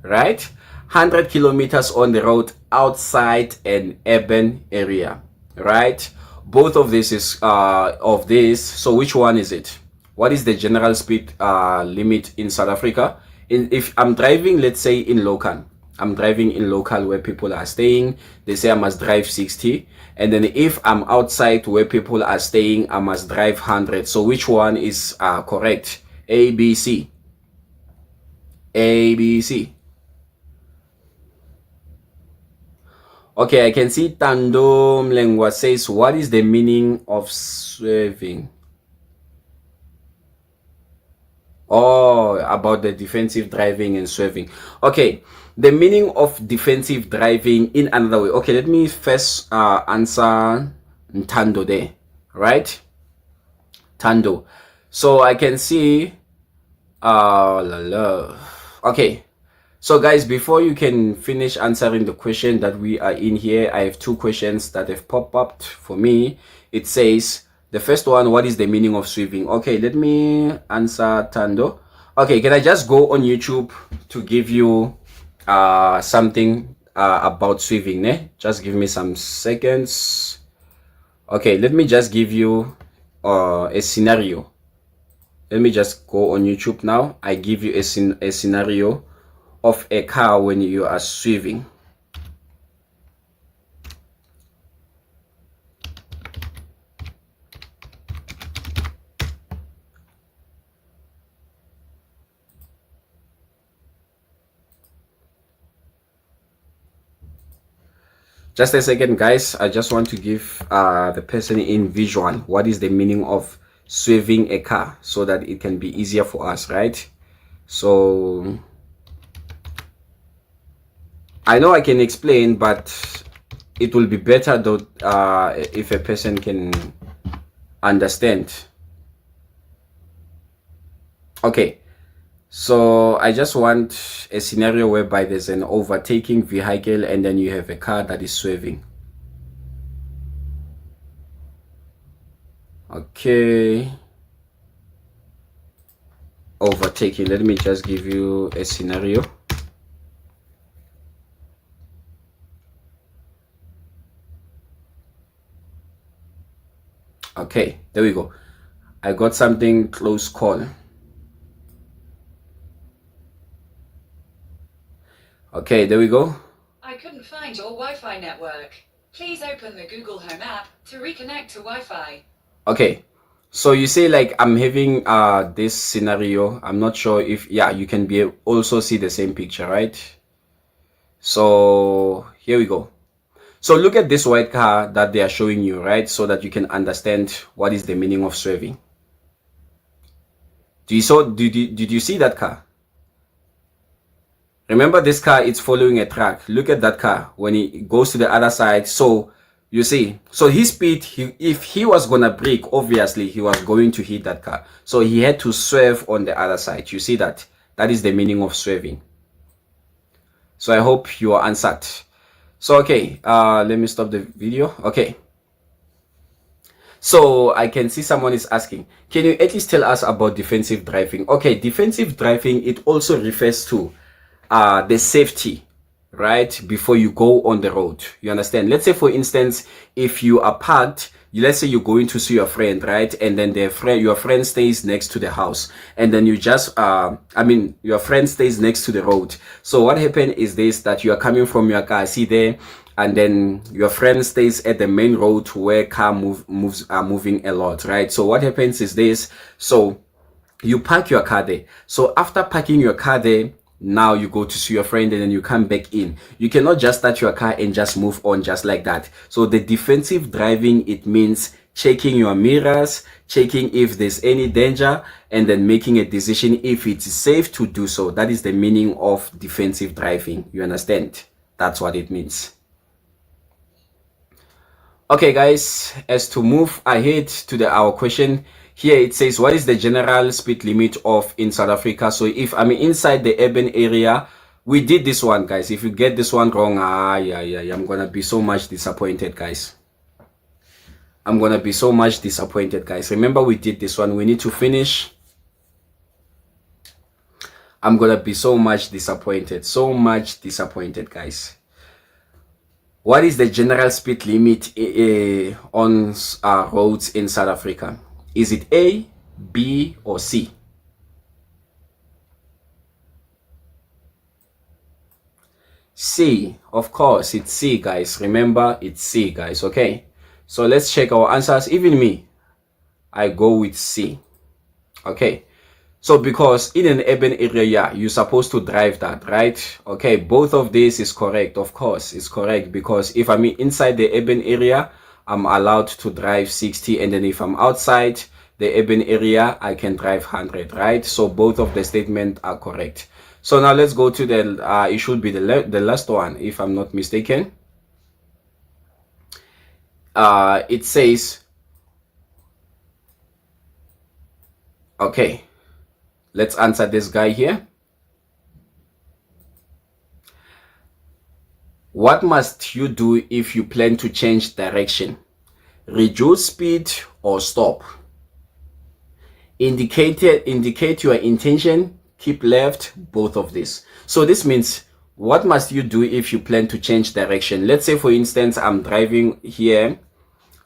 right? 100 kilometers on the road outside an urban area, right? Both of this is of this. So which one is it? What is the general speed limit in South Africa? If I'm driving, let's say in local, I'm driving in local where people are staying, they say I must drive 60. And then if I'm outside where people are staying, I must drive 100. So which one is correct? A, B, C. A, B, C. Okay, I can see Tando Mlengwa says, what is the meaning of swerving? Oh, about the defensive driving and swerving. Okay, the meaning of defensive driving in another way. Okay, let me first answer Tando there, right? Tando. So I can see okay, so guys, before you can finish answering the question that we are in here, I have two questions that have popped up for me. It says, the first one, what is the meaning of swerving? Okay, let me answer Tando. Okay, can I just go on YouTube to give you something about swerving? Ne? Just give me some seconds. Okay, let me just give you a scenario. Let me just go on YouTube now. I give you a scenario of a car when you are swerving. Just a second, guys. I just want to give the person in visual what is the meaning of swerving a car so that it can be easier for us, right? So I know I can explain, but it will be better though if a person can understand. Okay, So I just want a scenario whereby there's an overtaking vehicle and then you have a car that is swerving. Okay. Overtaking. Let me just give you a scenario. Okay, there we go. I got something close call. Okay, there we go. I couldn't find your Wi-Fi network. Please open the Google Home app to reconnect to Wi-Fi. Okay, so you say like I'm having this scenario. I'm not sure if, yeah, you can be also see the same picture, right? So here we go. So look at this white car that they are showing you, right? So that you can understand what is the meaning of swerving. Did you see that car? Remember, this car, it's following a track. Look at that car when it goes to the other side. So you see, so his speed, if he was gonna brake, obviously he was going to hit that car. So he had to swerve on the other side. You see that? That is the meaning of swerving. So I hope you are answered. So okay, let me stop the video. Okay. So I can see someone is asking, can you at least tell us about defensive driving? Okay, defensive driving, it also refers to the safety, right, before you go on the road. You understand? Let's say, for instance, if you are parked, let's say you're going to see your friend, right, and then your friend stays next to the house, and then you just your friend stays next to the road. So what happened is this, that you are coming from your car, see there, and then your friend stays at the main road where car are moving a lot, right? So what happens is this, so you park your car there. So after parking your car there, now you go to see your friend and then you come back in. You cannot just start your car and just move on just like that. So the defensive driving, it means checking your mirrors, checking if there's any danger, and then making a decision if it's safe to do so. That is the meaning of defensive driving. You understand? That's what it means. Okay guys, as to move ahead to our question, here it says, what is the general speed limit of in South Africa? So if I'm inside the urban area, we did this one, guys. If you get this one wrong, I'm gonna be so much disappointed, guys. I'm gonna be so much disappointed, guys. Remember, we did this one. We need to finish. I'm gonna be so much disappointed, guys. What is the general speed limit on roads in South Africa? Is it A, B, or C? C, of course, it's C, guys. Remember, it's C, guys, okay? So let's check our answers. Even me, I go with C, okay? So because in an urban area, yeah, you're supposed to drive that, right? Okay, both of these is correct. Of course, it's correct, because if I'm inside the urban area, I'm allowed to drive 60, and then if I'm outside the urban area, I can drive 100, right? So both of the statements are correct. So now let's go to the, it should be the last one, if I'm not mistaken. It says, okay, let's answer this guy here. What must you do if you plan to change direction? Reduce speed or stop? Indicate your intention, keep left, both of this. So this means, what must you do if you plan to change direction? Let's say, for instance, I'm driving here.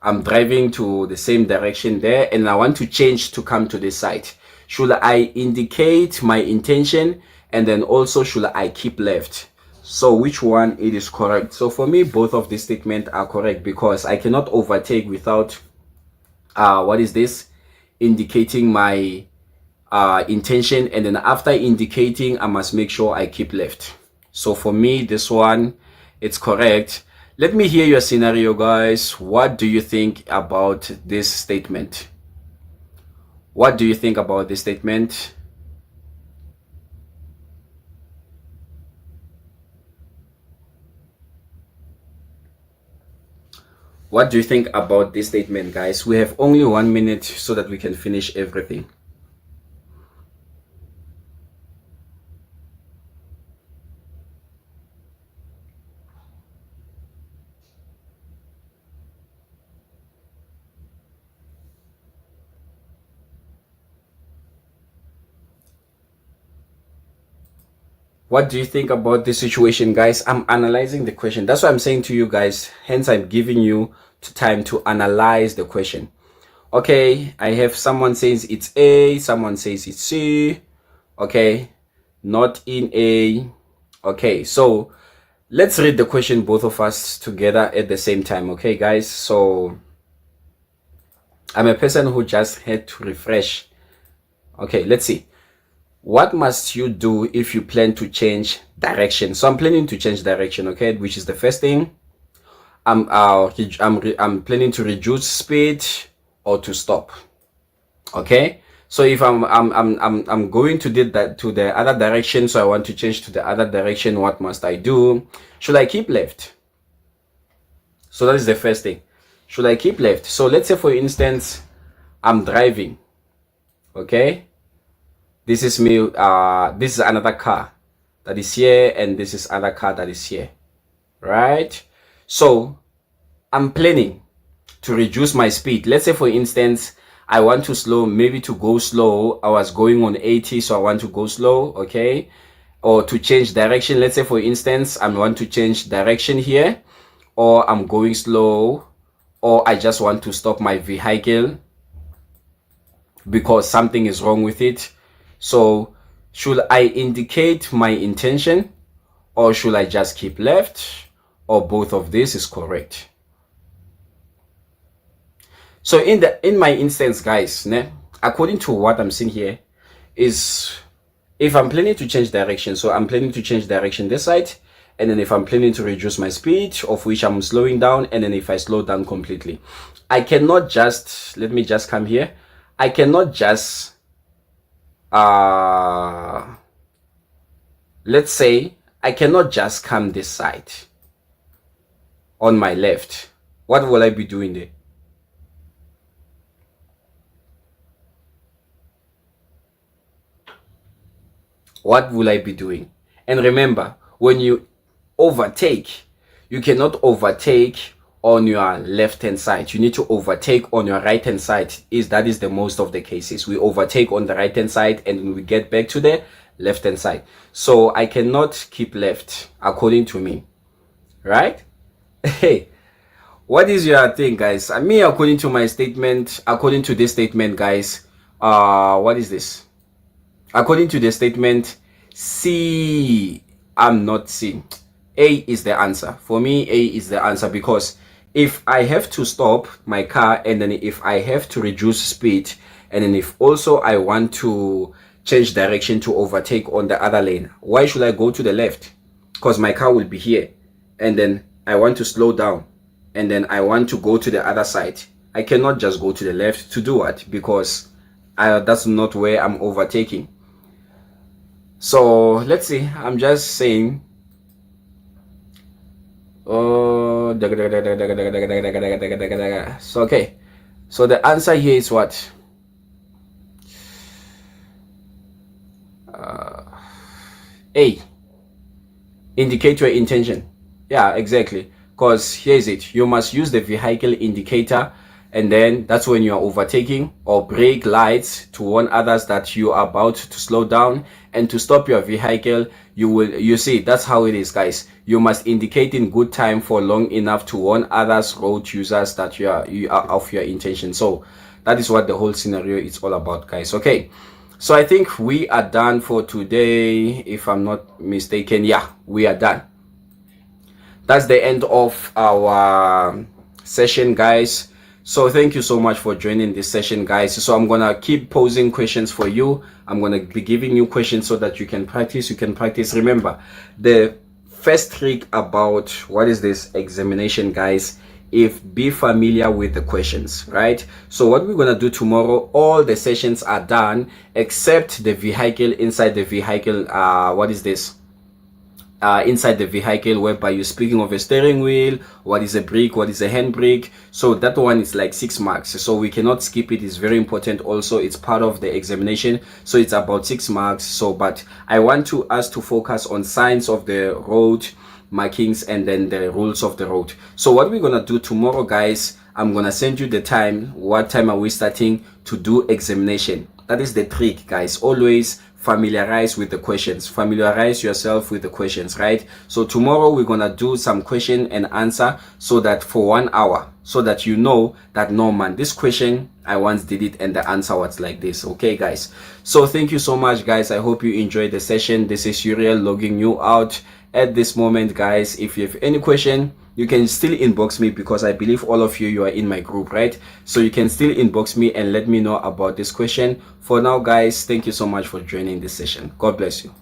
I'm driving to the same direction there, and I want to change to come to this side. Should I indicate my intention, and then also should I keep left? So which one it is correct? So for me, both of these statements are correct, because I cannot overtake without what is this, indicating my intention, and then after indicating, I must make sure I keep left. So for me, this one, it's correct. Let me hear your scenario, guys. What do you think about this statement? What do you think about this statement? What do you think about this statement, guys? We have only 1 minute so that we can finish everything. What do you think about this situation, guys? I'm analyzing the question. That's what I'm saying to you guys. Hence, I'm giving you time to analyze the question. Okay, I have someone says it's A, someone says it's C. Okay, not in A. Okay, so let's read the question, both of us together at the same time. Okay, guys, so I'm a person who just had to refresh. Okay, let's see. What must you do if you plan to change direction? So I'm planning to change direction, okay, which is the first thing. I'm planning to reduce speed or to stop. Okay, so if I'm going to do that to the other direction, so I want to change to the other direction, what must I do? Should I keep left? So that is the first thing. Should I keep left? So let's say, for instance, I'm driving. Okay, this is me. This is another car that is here, and this is other car that is here, right? So I'm planning to reduce my speed. Let's say, for instance, I want to maybe to go slow. I was going on 80, so I want to go slow, okay? Or to change direction. Let's say, for instance, I want to change direction here, or I'm going slow, or I just want to stop my vehicle because something is wrong with it. So should I indicate my intention, or should I just keep left, or both of this is correct? So in my instance, guys, according to what I'm seeing here, is if I'm planning to change direction, so I'm planning to change direction this side, and then if I'm planning to reduce my speed, of which I'm slowing down, and then if I slow down completely, I cannot just, let me just come here, I cannot just let's say I cannot just come this side on my left. What will I be doing there? What will I be doing? And remember, when you overtake, you cannot overtake on your left hand side. You need to overtake on your right hand side. That is the most of the cases. We overtake on the right hand side, and we get back to the left hand side. So I cannot keep left, according to me, right? Hey, what is your thing, guys? According to my statement, according to this statement, guys, what is this? According to the statement, C, I'm not C. A is the answer. For me, A is the answer, because if I have to stop my car, and then if I have to reduce speed, and then if also I want to change direction to overtake on the other lane, why should I go to the left? Because my car will be here, and then I want to slow down, and then I want to go to the other side. I cannot just go to the left to do what? Because that's not where I'm overtaking. So let's see, I'm just saying, so okay, so the answer here is what? A, indicate your intention. Yeah, exactly, because here is it, you must use the vehicle indicator, and then that's when you are overtaking, or brake lights to warn others that you are about to slow down, and to stop your vehicle, you see, that's how it is, guys. You must indicate in good time for long enough to warn others road users that you are of your intention. So that is what the whole scenario is all about, guys. Okay, so I think we are done for today, if I'm not mistaken. Yeah, we are done. That's the end of our session, guys. So thank you so much for joining this session, guys. So I'm gonna keep posing questions for you. I'm gonna be giving you questions so that you can practice. Remember, the first trick about what is this examination, guys, be familiar with the questions, right? So what we're gonna do tomorrow, all the sessions are done except the vehicle, inside the vehicle, what is this? Inside the vehicle, whereby you're speaking of a steering wheel, what is a brake, what is a handbrake. So that one is like 6 marks, so we cannot skip it. It's very important also, it's part of the examination, so it's about 6 marks. So but I want us to focus on signs of the road, markings, and then the rules of the road. So what we're gonna do tomorrow, guys, I'm gonna send you the time, what time are we starting to do examination. That is the trick, guys. Always familiarize with the questions. Familiarize yourself with the questions, right? So tomorrow we're gonna do some question and answer, so that for 1 hour, so that you know that, no man, this question I once did it and the answer was like this. Okay guys, so thank you so much guys. I hope you enjoyed the session. This is Uriel logging you out at this moment, guys. If you have any question, you can still inbox me, because I believe all of you are in my group, right? So you can still inbox me and let me know about this question. For now guys, thank you so much for joining this session. God bless you.